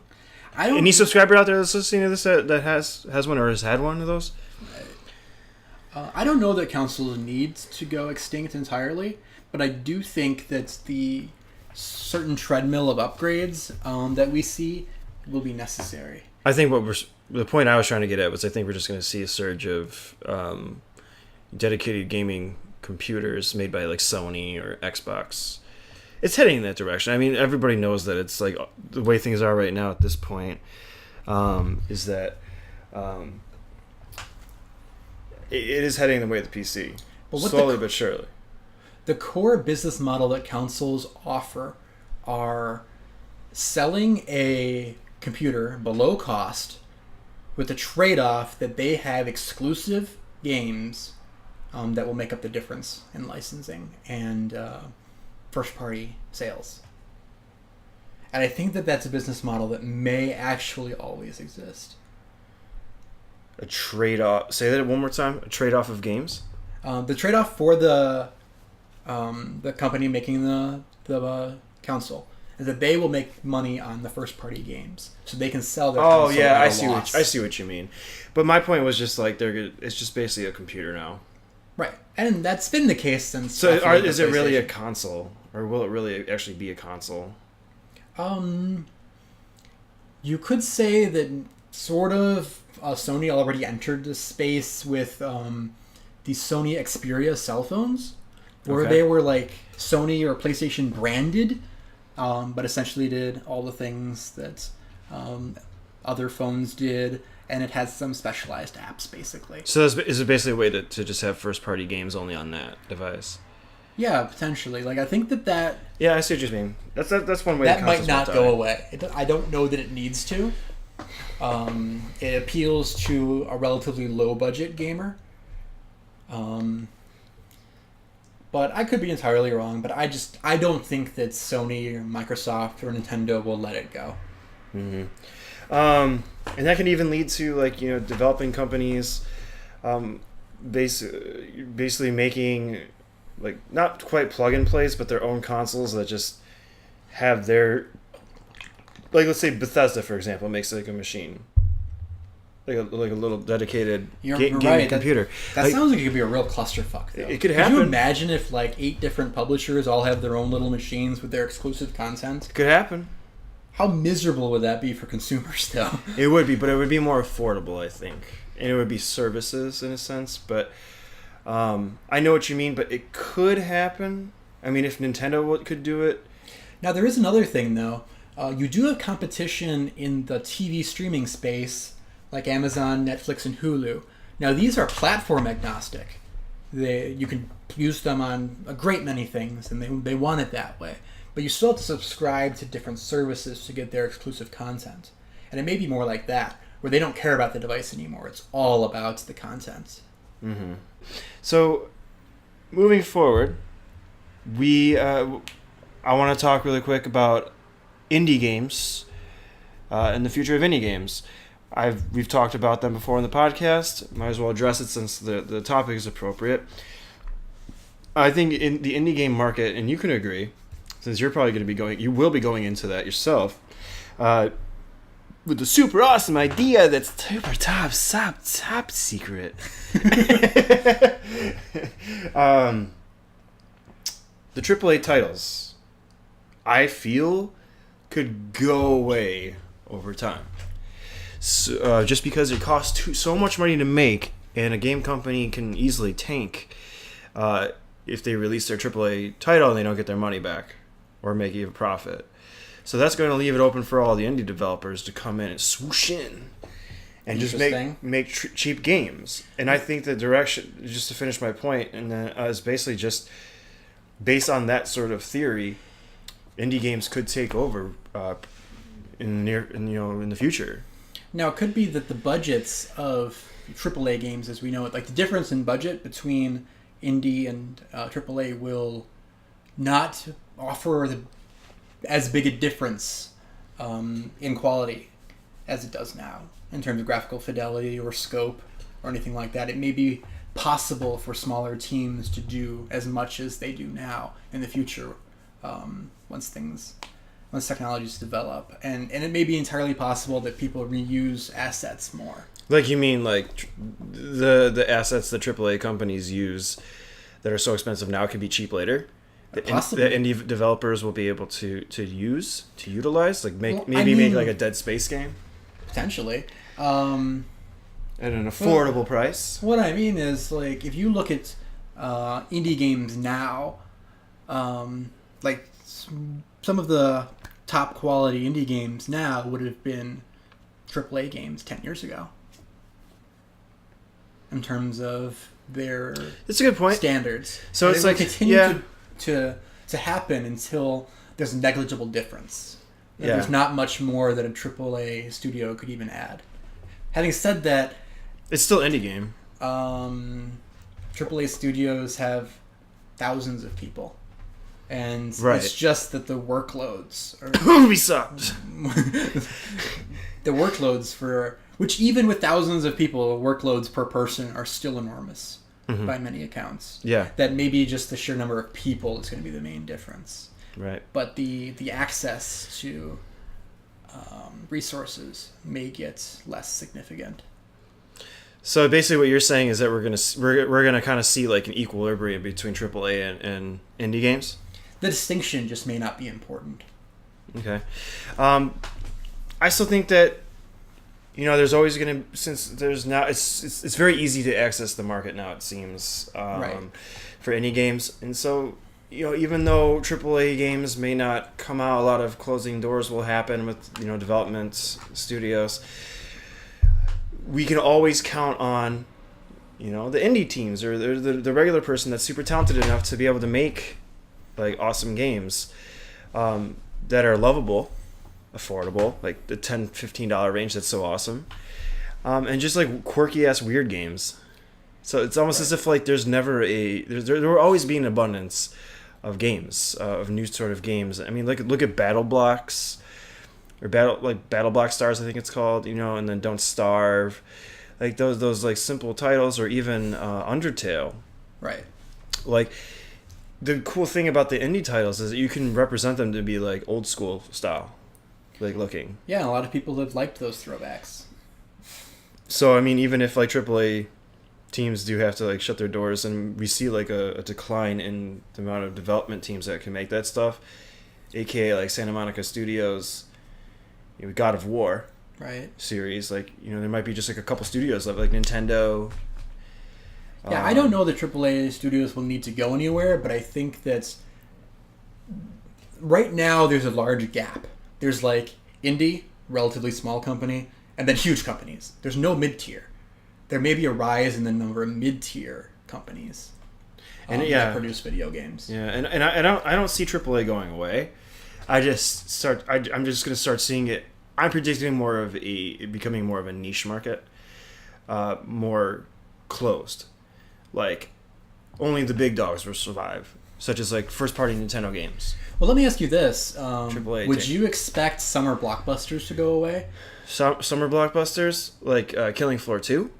Any Any subscriber out there that's listening to this that has one or has had one of those? I don't know that consoles need to go extinct entirely, but I do think that the certain treadmill of upgrades that we see will be necessary. I think the point I was trying to get at was I think we're just going to see a surge of dedicated gaming computers made by like Sony or Xbox. It's heading in that direction. I mean, everybody knows that it's like the way things are right now at this point is that it is heading the way of the PC. But slowly but surely. The core business model that consoles offer are selling a computer below cost with the trade-off that they have exclusive games that will make up the difference in licensing and first-party sales. And I think that that's a business model that may actually always exist. A trade-off. Say that one more time. A trade-off of games? The trade-off for the company making the console is that they will make money on the first-party games, so they can sell their console. Oh yeah, I see what you mean. But my point was just like it's just basically a computer now. Right, and that's been the case since. So definitely is the it really a PlayStation. console, or will it really actually be a console? You could say that sort of Sony already entered the space with the Sony Xperia cell phones, where Okay. they were like Sony or PlayStation branded, but essentially did all the things that other phones did, and it has some specialized apps basically. So is it basically a way to just have first-party games only on that device? Yeah, potentially. Like I think that Yeah, I see what you mean. That's one way. that the might consoles not die. go away. I don't know that it needs to. It appeals to a relatively low budget gamer. But I could be entirely wrong. But I don't think that Sony or Microsoft or Nintendo will let it go. Mm-hmm. And that can even lead to developing companies, basically making like not quite plug and plays, but their own consoles that just have their, like, let's say Bethesda, for example, makes like a machine, like a little dedicated You're gaming right. computer. That Like, sounds like it could be a real clusterfuck. Though. It could Could happen. you imagine if like 8 different publishers all have their own little machines with their exclusive content? could happen. How miserable would that be for consumers, though? It would be, but it would be more affordable, I think, and it would be services in a sense. But I know what you mean. But it could happen. I mean, if Nintendo could do it. Now, there is another thing, though. You do have competition in the TV streaming space, like Amazon, Netflix, and Hulu. Now, these are platform agnostic. You can use them on a great many things, and they want it that way. But you still have to subscribe to different services to get their exclusive content. And it may be more like that, where they don't care about the device anymore. It's all about the content. Mm-hmm. So, moving forward, I want to talk really quick about indie games and the future of indie games. We've talked about them before in the podcast. Might as well address it since the topic is appropriate. I think in the indie game market, and you can agree, since you're probably you will be going into that yourself, with the super awesome idea that's super top secret. The AAA titles, I feel, could go away over time. So, just because it costs so much money to make, and a game company can easily tank if they release their AAA title and they don't get their money back or make even a profit. So that's going to leave it open for all the indie developers to come in and swoosh in and just make cheap games. And I think the direction, just to finish my point, and then is basically just based on that sort of theory, indie games could take over in the future. Now, it could be that the budgets of AAA games, as we know it, like the difference in budget between indie and AAA will not offer as big a difference in quality as it does now in terms of graphical fidelity or scope or anything like that. It may be possible for smaller teams to do as much as they do now in the future once technologies develop, and it may be entirely possible that people reuse assets more. Like, you mean like the assets that AAA companies use that are so expensive now can be cheap later? Possibly. That indie developers will be able to utilize, like make like a Dead Space game Potentially. at an affordable price. What I mean is, like, if you look at indie games now, like some of the top quality indie games now would have been AAA games 10 years ago in terms of their That's a good point. standards. So And it's it will like, continue yeah. to happen until there's a negligible difference. Yeah. There's not much more that a AAA studio could even add. Having said that, It's still indie game. AAA studios have thousands of people, and Right. it's just that the workloads are Ubisoft. the workloads for which, even with thousands of people, workloads per person are still enormous by many accounts. Yeah. That maybe just the sheer number of people is going to be the main difference. Right. But the access to resources may get less significant. So basically, what you're saying is that we're gonna kind of see like an equilibrium between AAA and indie games. The distinction just may not be important. Okay, I still think that there's always gonna since there's now it's very easy to access the market now. It seems Right. for indie games, and so even though AAA games may not come out, a lot of closing doors will happen with development studios. We can always count on, the indie teams or the regular person that's super talented enough to be able to make like awesome games that are lovable, affordable, like the $10-15 range. That's so awesome, and just like quirky ass weird games. So it's almost as if like there will always be an abundance of games, of new sort of games. I mean, look at Battle Blocks. Or Battle Block Stars, I think it's called, and then Don't Starve, like those like simple titles, or even Undertale. Right. Like the cool thing about the indie titles is that you can represent them to be like old school style, like looking. Yeah, a lot of people have liked those throwbacks. So I mean, even if like AAA teams do have to like shut their doors, and we see like a decline in the amount of development teams that can make that stuff, aka like Santa Monica Studios. God of War series, like there might be just like a couple studios left, like Nintendo. Yeah, I don't know that AAA studios will need to go anywhere, but I think that right now there's a large gap. There's like indie, relatively small company, and then huge companies. There's no mid-tier. There may be a rise in the number of mid-tier companies that produce video games. Yeah, and I don't see AAA going away. I'm just going to start seeing it. I'm predicting becoming more of a niche market, more closed. Like, only the big dogs will survive, such as like first-party Nintendo games. Well, let me ask you this: AAA would you expect summer blockbusters to go away? Summer blockbusters like Killing Floor 2?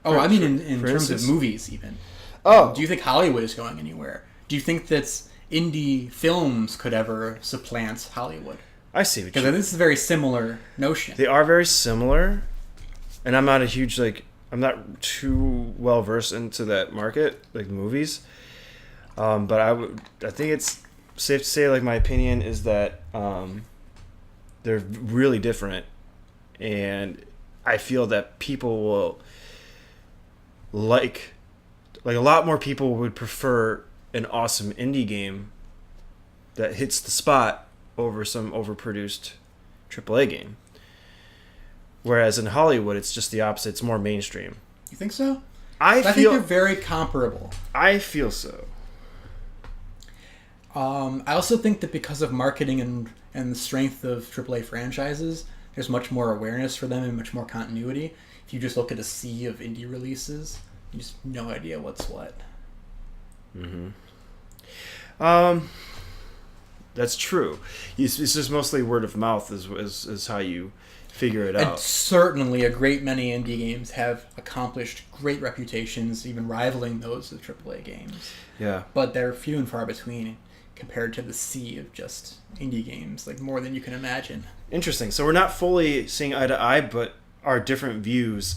Oh, I mean in terms of movies, even. Oh, do you think Hollywood is going anywhere? Do you think that indie films could ever supplant Hollywood? I see. Because this is a very similar notion. They are very similar, and I'm not I'm not too well versed into that market, like movies. But I think it's safe to say, like my opinion is that they're really different, and I feel that people will like a lot more people would prefer an awesome indie game that hits the spot over some overproduced AAA game. Whereas in Hollywood, it's just the opposite. It's more mainstream. You think so? I think they're very comparable. I feel so. I also think that because of marketing and the strength of AAA franchises, there's much more awareness for them and much more continuity. If you just look at a sea of indie releases, you just have no idea what's what. Mm-hmm. That's true. It's just mostly word of mouth is how you figure it out. And certainly a great many indie games have accomplished great reputations, even rivaling those of AAA games. Yeah. But they're few and far between compared to the sea of just indie games, like more than you can imagine. Interesting. So we're not fully seeing eye to eye, but our different views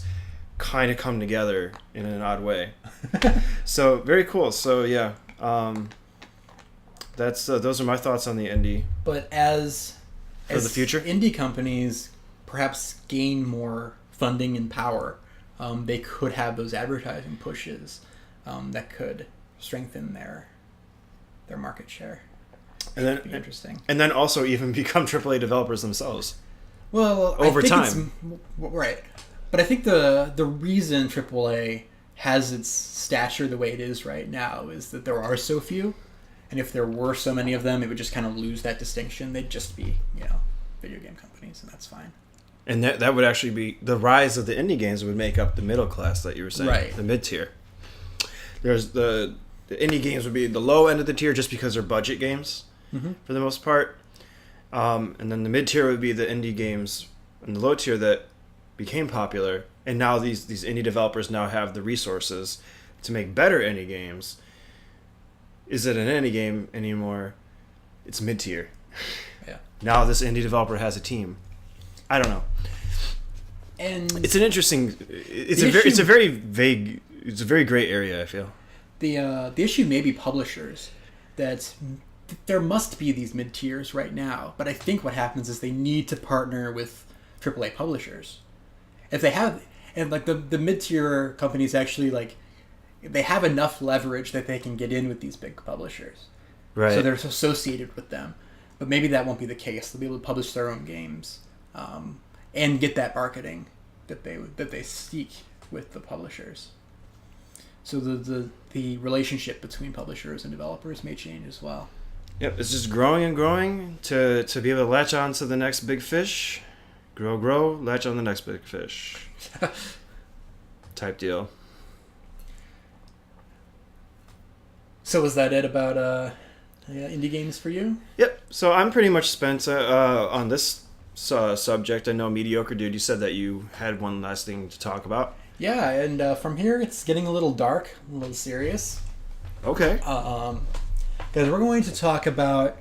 kind of come together in an odd way. So very cool. So yeah, that's those are my thoughts on the indie. But as the future, indie companies perhaps gain more funding and power, they could have those advertising pushes that could strengthen their market share. And then interesting. And then also even become AAA developers themselves. Well, over I think time, right? But I think the reason AAA has its stature the way it is right now is that there are so few, and if there were so many of them, it would just kind of lose that distinction. They'd just be, video game companies, and that's fine. And that would actually be the rise of the indie games would make up the middle class that you were saying, right? The mid tier. There's the indie games would be the low end of the tier just because they're budget games for the most part, and then the mid tier would be the indie games, and the low tier that became popular, and now these indie developers now have the resources to make better indie games. Is it an indie game anymore? It's mid tier. Yeah. Now this indie developer has a team. I don't know. And It's an interesting. It's The a very. It's issue- a very vague. It's a very gray area. I feel. the issue may be publishers, that there must be these mid tiers right now, but I think what happens is they need to partner with AAA publishers. If they have, and like the mid tier companies actually like, they have enough leverage that they can get in with these big publishers, Right. so they're associated with them. But maybe that won't be the case. They'll be able to publish their own games, and get that marketing that they seek with the publishers. So the relationship between publishers and developers may change as well. Yep. It's just growing and growing to be able to latch on to the next big fish. Grow, latch on the next big fish. Type deal. So was that it about indie games for you? Yep. So I'm pretty much spent on this subject. I know Mediocre Dude, you said that you had one last thing to talk about. Yeah, and from here it's getting a little dark, a little serious. Okay. Because we're going to talk about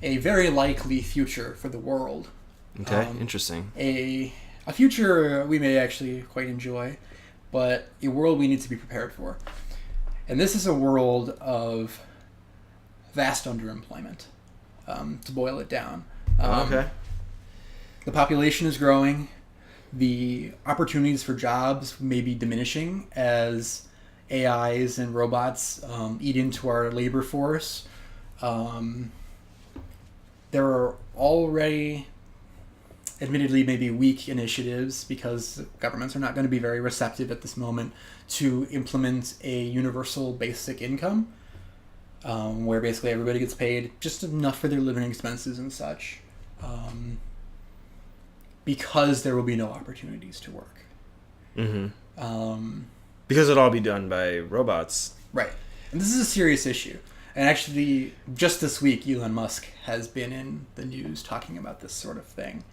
a very likely future for the world. Okay. Interesting. A future we may actually quite enjoy, but a world we need to be prepared for. And this is a world of vast underemployment, to boil it down. Okay. The population is growing. The opportunities for jobs may be diminishing as AIs and robots eat into our labor force. There are already, admittedly, maybe weak initiatives because governments are not going to be very receptive at this moment to implement a universal basic income, where basically everybody gets paid just enough for their living expenses and such. Because there will be no opportunities to work. Mm-hmm. Because it'll all be done by robots. Right. And this is a serious issue. And actually, just this week, Elon Musk has been in the news talking about this sort of thing.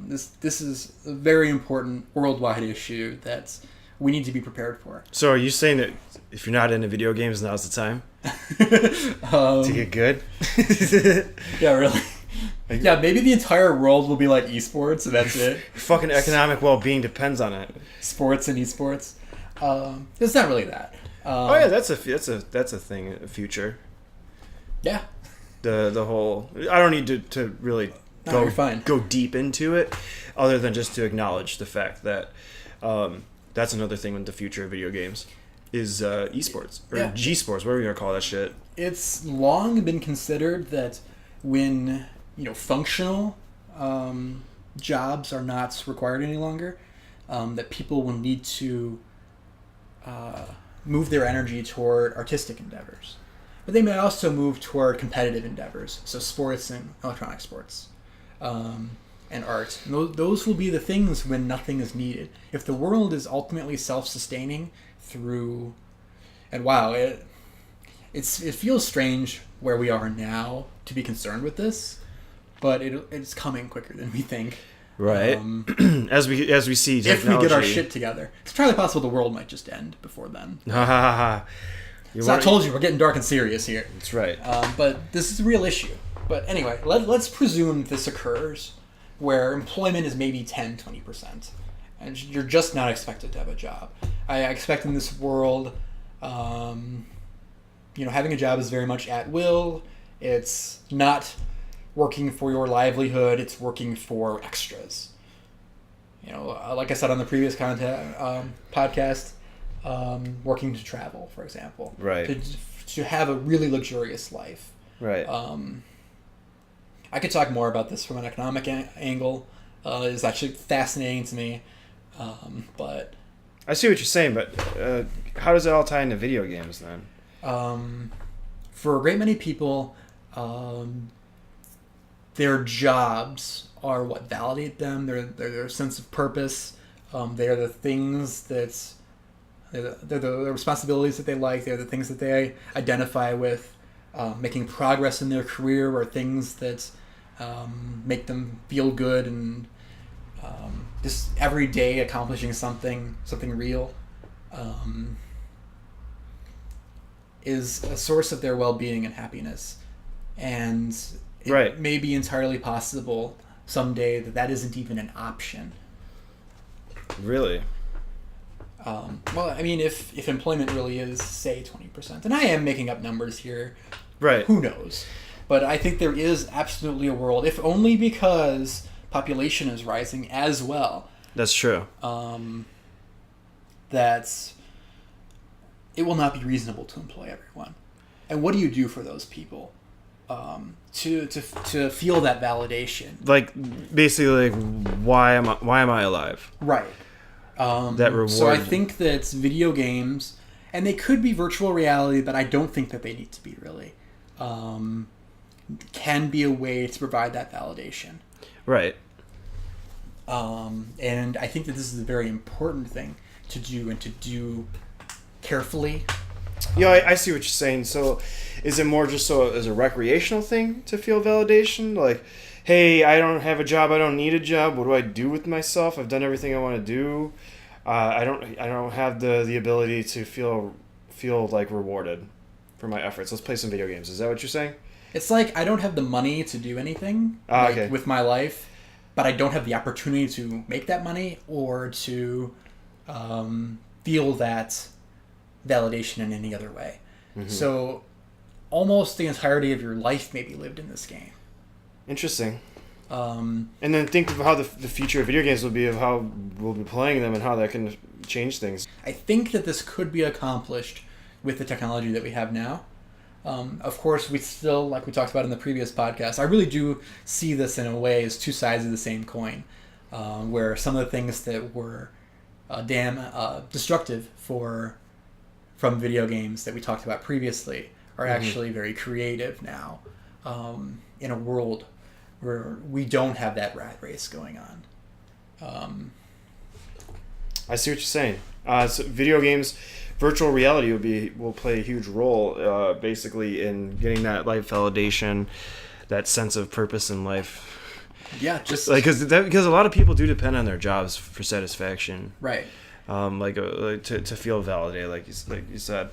This is a very important worldwide issue that we need to be prepared for. So are you saying that if you're not into video games, now's the time to get good? Yeah, really. Yeah, maybe the entire world will be like esports, and that's it. Fucking economic well-being depends on it. Sports and esports. It's not really that. Oh yeah, that's a thing, a future. Yeah. The whole. I don't need to really No, you're fine. go deep into it, other than just to acknowledge the fact that that's another thing with the future of video games is esports or G-sports, whatever you want to call that shit. It's long been considered that when functional jobs are not required any longer, that people will need to move their energy toward artistic endeavors. But they may also move toward competitive endeavors, so sports and electronic sports, and art. And those will be the things when nothing is needed. If the world is ultimately self-sustaining through... And wow, it feels strange where we are now to be concerned with this, but it's coming quicker than we think. Right. As we see technology. If we get our shit together. It's entirely possible the world might just end before then. Ha ha ha. So I told you, we're getting dark and serious here. That's right. But this is a real issue. But anyway, let's presume this occurs where employment is maybe 10-20%. And you're just not expected to have a job. I expect in this world, having a job is very much at will. It's not working for your livelihood. It's working for extras. Like I said on the previous podcast, working to travel, for example. Right. To have a really luxurious life. Right. I could talk more about this from an economic angle. It's actually fascinating to me. But I see what you're saying, but how does it all tie into video games then? For a great many people, their jobs are what validate them. They're their sense of purpose. They are the things that they're the responsibilities that they like. They're the things that they identify with. Making progress in their career are things that make them feel good, and just every day accomplishing something real is a source of their well-being and happiness. And it may be entirely possible someday that isn't even an option. Really? Well, I mean, if employment really is, say, 20%, and I am making up numbers here, Right. who knows? But I think there is absolutely a world, if only because population is rising as well, That's true. that it will not be reasonable to employ everyone. And what do you do for those people to feel that validation? Like, basically, like, why am I alive? Right. That reward. So I think that video games, and they could be virtual reality, but I don't think that they need to be really, can be a way to provide that validation. Right. And I think that this is a very important thing to do, and to do carefully. Yeah, I see what you're saying. So, is it more just so as a recreational thing to feel validation? Like, hey, I don't have a job. I don't need a job. What do I do with myself? I've done everything I want to do. I don't have the ability to feel like rewarded for my efforts. Let's play some video games. Is that what you're saying? It's like I don't have the money to do anything Okay. with my life, but I don't have the opportunity to make that money or to feel that validation in any other way. Mm-hmm. So almost the entirety of your life may be lived in this game. Interesting. And then think of how the future of video games will be, of how we'll be playing them and how that can change things. I think that this could be accomplished with the technology that we have now. Of course, we still, like we talked about in the previous podcast, I really do see this in a way as two sides of the same coin, where some of the things that were destructive from video games that we talked about previously are actually very creative now, in a world where we don't have that rat race going on. I see what you're saying. So video games, virtual reality will play a huge role, basically, in getting that life validation, that sense of purpose in life. Yeah, just like because a lot of people do depend on their jobs for satisfaction. Right. Like to feel validated, like you said.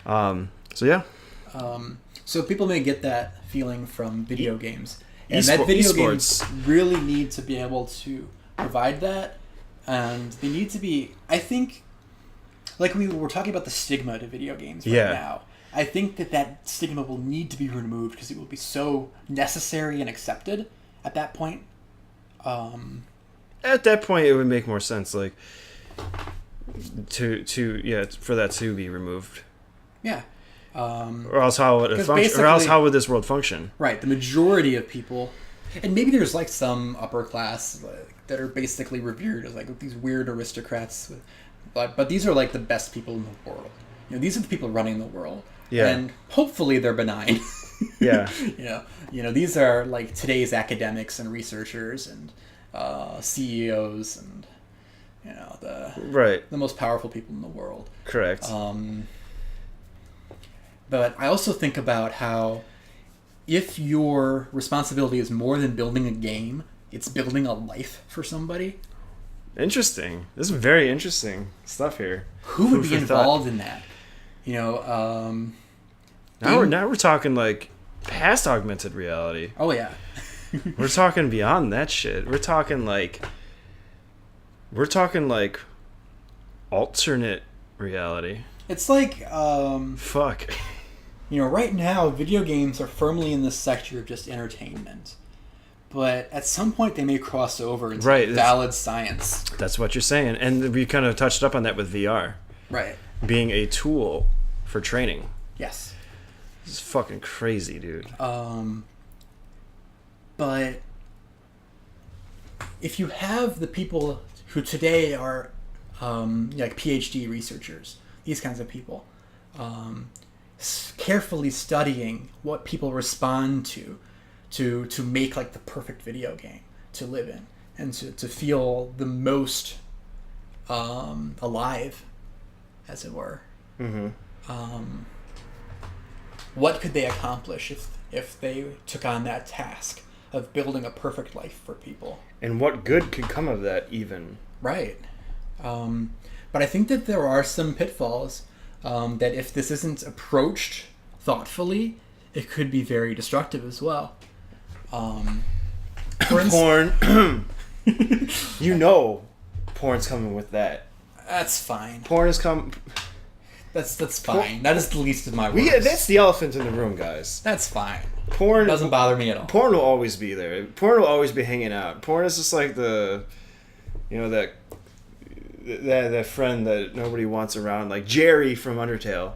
So yeah. So people may get that feeling from video games. And that video games really need to be able to provide that. And they need to be, I think, like we were talking about the stigma to video games right now. I think that stigma will need to be removed because it will be so necessary and accepted at that point. At that point, it would make more sense, like, for that to be removed. Yeah. Or else how would it function? Or else how would this world function? Right. The majority of people, and maybe there's like some upper class that are basically revered as like these weird aristocrats, but these are like the best people in the world. You know, these are the people running the world. Yeah. And hopefully they're benign. Yeah. You know, these are like today's academics and researchers and CEOs and the most powerful people in the world. Correct. But I also think about how if your responsibility is more than building a game, it's building a life for somebody. Interesting. This is very interesting stuff here. Who would be involved in that? You know, now we're talking like past augmented reality. Oh yeah. We're talking beyond that shit. We're talking like alternate reality. It's like fuck. You know, right now video games are firmly in the sector of just entertainment. But at some point they may cross over into valid science. That's what you're saying. And we kind of touched up on that with VR. Right. Being a tool for training. Yes. It's fucking crazy, dude. But if you have the people who today are like PhD researchers, these kinds of people, carefully studying what people respond to make like the perfect video game to live in and to feel the most alive, as it were. What could they accomplish if they took on that task of building a perfect life for people? And what good could come of that, even? Right. But I think that there are some pitfalls that if this isn't approached thoughtfully, it could be very destructive as well. Porn. porn's coming with that. That's fine. Porn is coming. That's fine. That is the least of my worries. That's the elephant in the room, guys. That's fine. Porn doesn't bother me at all. Porn will always be there. Porn will always be hanging out. Porn is just like the, that friend that nobody wants around, like Jerry from Undertale.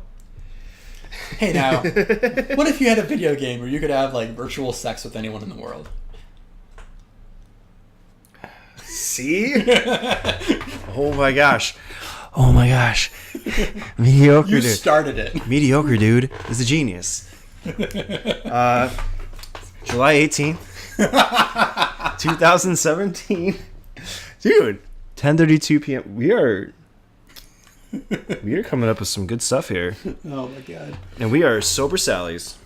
Hey now, what if you had a video game where you could have like virtual sex with anyone in the world? See? Oh my gosh. Mediocre You Dude. started it. Mediocre Dude is a genius. July 18th, 2017. Dude, 10:32 p.m. We are coming up with some good stuff here. Oh my god. And we are Sober Sally's.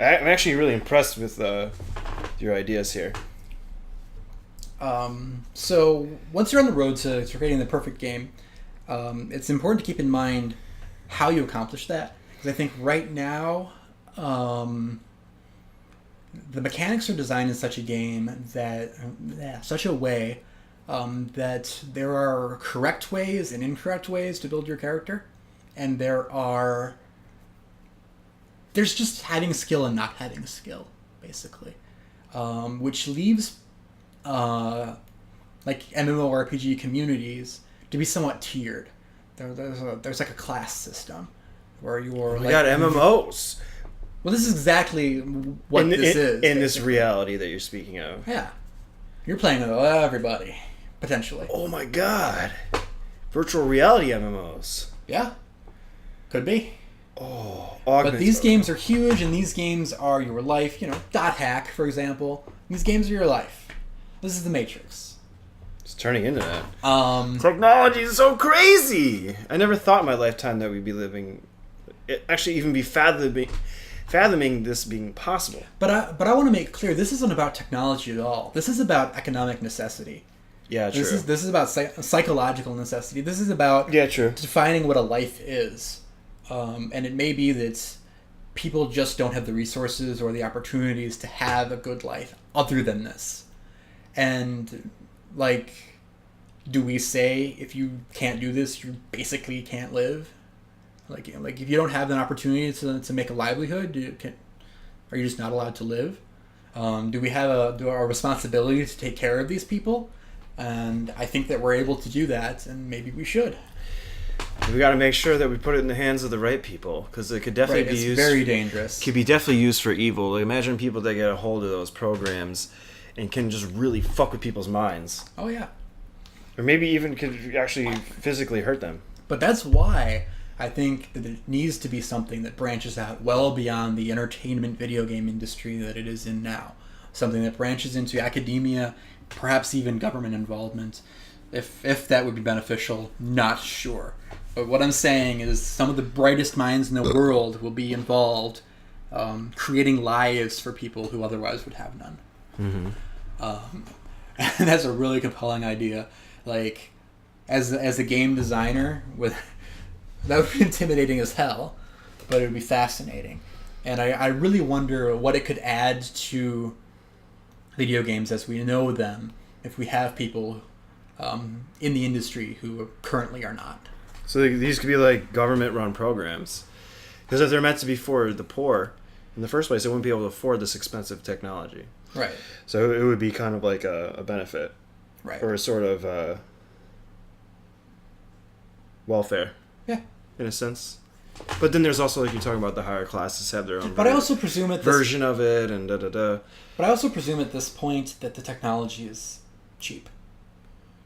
I'm actually really impressed with your ideas here. So once you're on the road to creating the perfect game, it's important to keep in mind how you accomplish that. Because I think right now, the mechanics are designed in such a game that, such a way that there are correct ways and incorrect ways to build your character, and there's just having skill and not having skill, basically, which leaves like MMORPG communities to be somewhat tiered. There's like a class system where you're We got MMOs. Well, this is exactly what this is. In this reality that you're speaking of. Yeah. You're playing with everybody, potentially. Oh my god. Virtual reality MMOs. Yeah. Could be. Oh, But these games are huge, and these games are your life. Dot Hack, for example. These games are your life. This is the Matrix. It's turning into that. Technology is so crazy. I never thought in my lifetime that we'd be living, actually even be fathoming this being possible. But I want to make clear, this isn't about technology at all. This is about economic necessity. Yeah, true. This is about psychological necessity. This is about defining what a life is. And it may be that people just don't have the resources or the opportunities to have a good life other than this. And, like, do we say if you can't do this, you basically can't live? Like if you don't have an opportunity to make a livelihood, are you just not allowed to live? Do we have a responsibility to take care of these people? And I think that we're able to do that, and maybe we should. We got to make sure that we put it in the hands of the right people, because it could definitely be used. It's very dangerous. Could be definitely used for evil. Like, imagine people that get a hold of those programs and can just really fuck with people's minds. Oh yeah. Or maybe even could actually physically hurt them. But that's why I think that it needs to be something that branches out well beyond the entertainment video game industry that it is in now. Something that branches into academia, perhaps even government involvement. If that would be beneficial, not sure. But what I'm saying is some of the brightest minds in the world will be involved creating lives for people who otherwise would have none. Mm-hmm. And that's a really compelling idea. Like, as a game designer, that would be intimidating as hell, but it would be fascinating. And I really wonder what it could add to video games as we know them if we have people in the industry who currently are not. So these could be like government-run programs. Because if they're meant to be for the poor, in the first place, they wouldn't be able to afford this expensive technology. Right. So it would be kind of like a benefit. Right. Or a sort of welfare. Yeah. In a sense. But then there's also, like you're talking about, the higher classes have their own but I also presume at this, version of it and da-da-da. But I also presume at this point that the technology is cheap.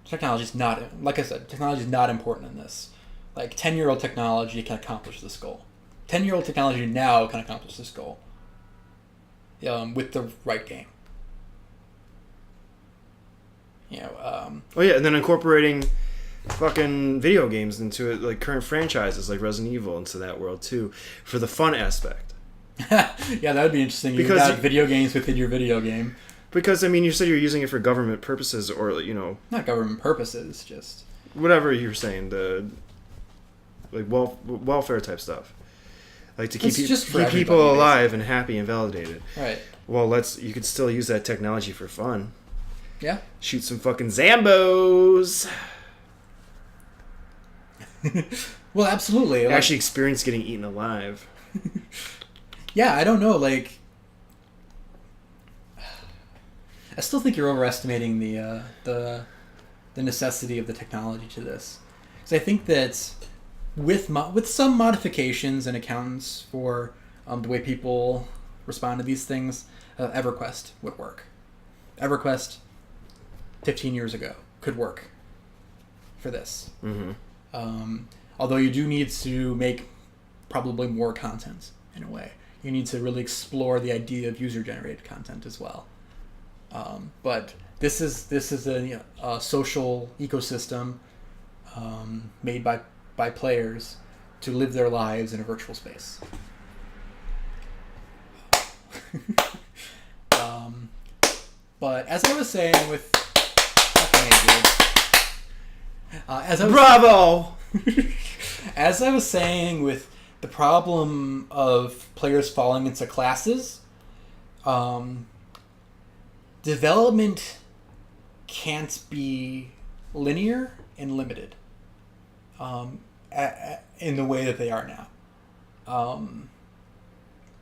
Technology is not, like I said, technology is not important in this. Like, 10-year-old technology can accomplish this goal. 10-year-old technology now can accomplish this goal. With the right game. Oh yeah, and then incorporating fucking video games into it, like current franchises like Resident Evil into that world too, for the fun aspect. Yeah, that would be interesting. Because you got video games within your video game. Because, I mean, you said you're using it for government purposes or, Not government purposes, just... Whatever you were saying, the... Like, welfare type stuff. like to It's keep, just for keep people everybody, alive and happy and validated. Right. Well, you could still use that technology for fun. Yeah. Shoot some fucking Zambos. Well, absolutely. Like, Actually experience getting eaten alive. yeah, I don't know. Like, I still think you're overestimating the necessity of the technology to this. Because I think that with some modifications and accountants for the way people respond to these things, EverQuest would work. EverQuest 15 years ago could work for this. Mm-hmm. Although you do need to make probably more content in a way. You need to really explore the idea of user-generated content as well. But this is a social ecosystem made by players to live their lives in a virtual space. But as I was saying with Bravo! As I was saying with the problem of players falling into classes, development can't be linear and limited in the way that they are now.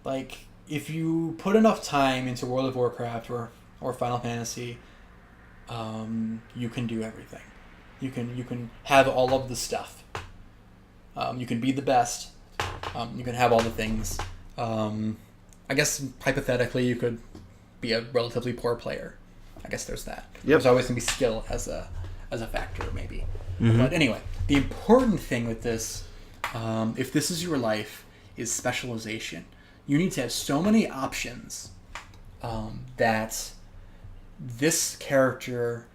Like, if you put enough time into World of Warcraft or Final Fantasy, you can do everything. You can have all of the stuff. You can be the best. You can have all the things. I guess hypothetically you could be a relatively poor player. I guess there's that. Yep. There's always going to be skill as a factor, maybe. Mm-hmm. But anyway, the important thing with this, if this is your life, is specialization. You need to have so many options that this character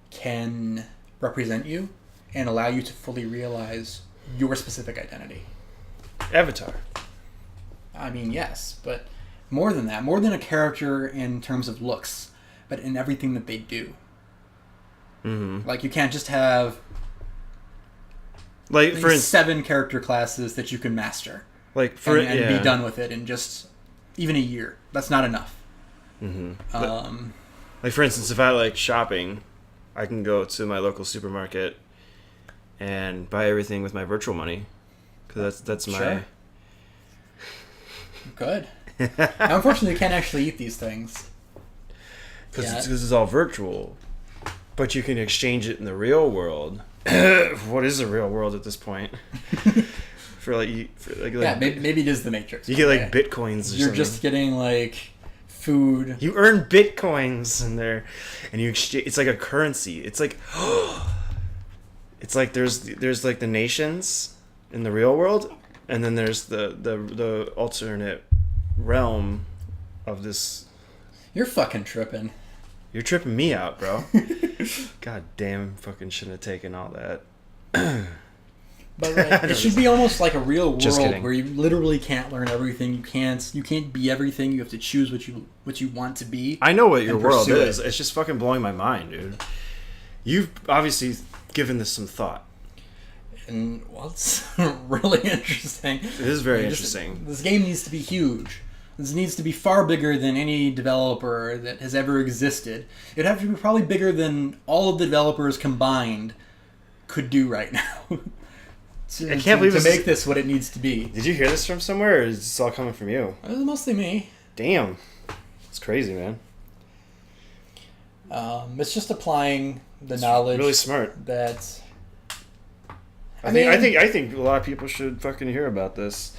can represent you and allow you to fully realize your specific identity. Avatar. I mean, yes, but more than that, more than a character in terms of looks, but in everything that they do. Mm-hmm. Like, you can't just have like for 7 character classes that you can master, like for and be done with it in just even a year. That's not enough. Mm-hmm. Like, for instance, if I like shopping, I can go to my local supermarket and buy everything with my virtual money, because that's my... Sure. Good. Now, unfortunately, you can't actually eat these things. Because this is all virtual. But you can exchange it in the real world. What is the real world at this point? Yeah, maybe it is the Matrix. You get like bitcoins or something. You're just getting like food. You earn bitcoins in there, and you exchange. It's like a currency. It's like it's like there's like the nations in the real world, and then there's the alternate realm of this. You're fucking tripping. You're tripping me out, bro. God damn, fucking shouldn't have taken all that. But like, it should be almost like a real world kidding. where you literally can't learn everything. You can't be everything. You have to choose what you want to be. I know what your world pursue is. it. It's just fucking blowing my mind, dude. You've obviously given this some thought. And well, it's really interesting. It is very interesting. This game needs to be huge. This needs to be far bigger than any developer that has ever existed. It'd have to be probably bigger than all of the developers combined could do right now. I can't believe to make this what it needs to be. Did you hear this from somewhere, or is this all coming from you? It was mostly me. Damn, it's crazy, man. It's just applying the knowledge. Really smart. That. I think a lot of people should fucking hear about this.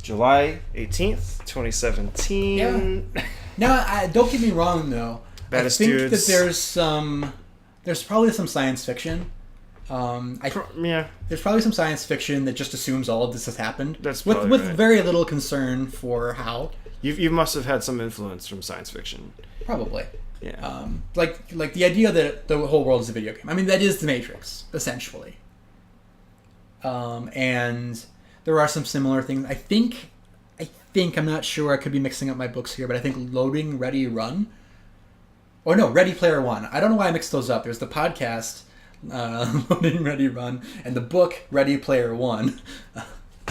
July 18th, 2017. Yeah. Now, don't get me wrong though. Baddest I think dudes. that there's probably some science fiction. Yeah. There's probably some science fiction that just assumes all of this has happened. That's with probably right. very little concern for how. You must have had some influence from science fiction. Probably. Yeah. Like the idea that the whole world is a video game. I mean, that is the Matrix, essentially. And there are some similar things. I think I'm not sure. I could be mixing up my books here, but I think Loading, Ready, Run. Oh no, Ready Player One. I don't know why I mixed those up. There's the podcast, Loading, Ready, Run, and the book Ready Player One.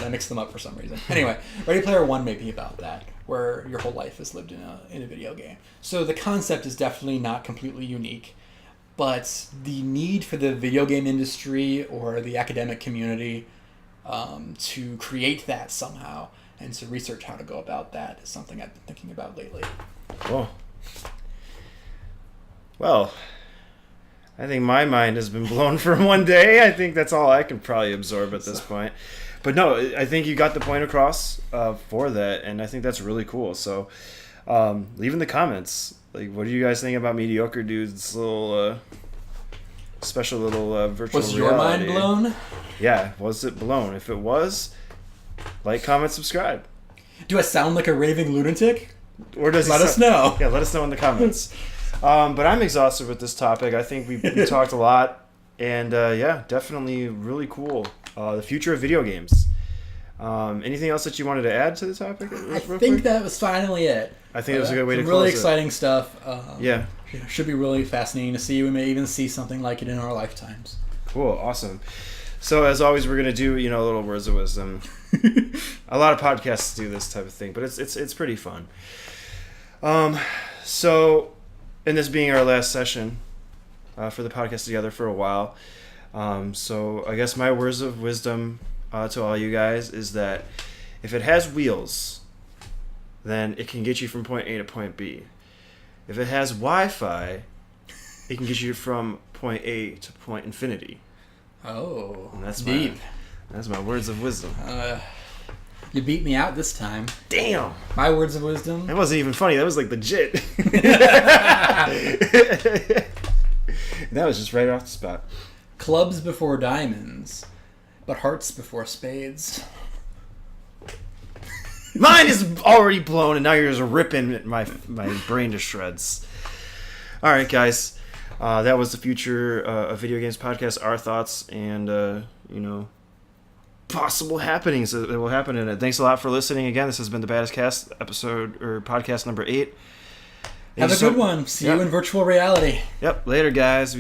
I mixed them up for some reason. Anyway, Ready Player One may be about that, where your whole life is lived in a video game. So the concept is definitely not completely unique, but the need for the video game industry or the academic community to create that somehow and to research how to go about that is something I've been thinking about lately. Cool. Well, I think my mind has been blown for one day. I think that's all I can probably absorb at this point. But no, I think you got the point across for that, and I think that's really cool. So leave in the comments, like, what do you guys think about Mediocre Dude's little special little virtual Was reality? your mind blown? Yeah, was it blown? If it was, like, comment, subscribe. Do I sound like a raving lunatic? Or does Let us know. Yeah, let us know in the comments. But I'm exhausted with this topic. I think we talked a lot, and yeah, definitely really cool. The future of video games. Anything else that you wanted to add to the topic? I think that was finally it. I think it was a good way to close really it. exciting stuff. Yeah. Should be really fascinating to see. We may even see something like it in our lifetimes. Cool. Awesome. So as always, we're gonna do little words of wisdom. A lot of podcasts do this type of thing, but it's pretty fun. So, and this being our last session for the podcast together for a while, so I guess my words of wisdom to all you guys is that if it has wheels, then it can get you from point A to point B. If it has Wi-Fi, it can get you from point A to point infinity. Oh, And that's deep. That's my words of wisdom. You beat me out this time. Damn. My words of wisdom. That wasn't even funny. That was like legit. That was just right off the spot. Clubs before diamonds, but hearts before spades. Mine is already blown, and now you're just ripping my brain to shreds. All right, guys. That was the future of video games podcast. Our thoughts and possible happenings that will happen in it. Thanks a lot for listening. Again, this has been the Baddest Cast episode or podcast number 8. Have a good one. See you in virtual reality. Yep. Later, guys.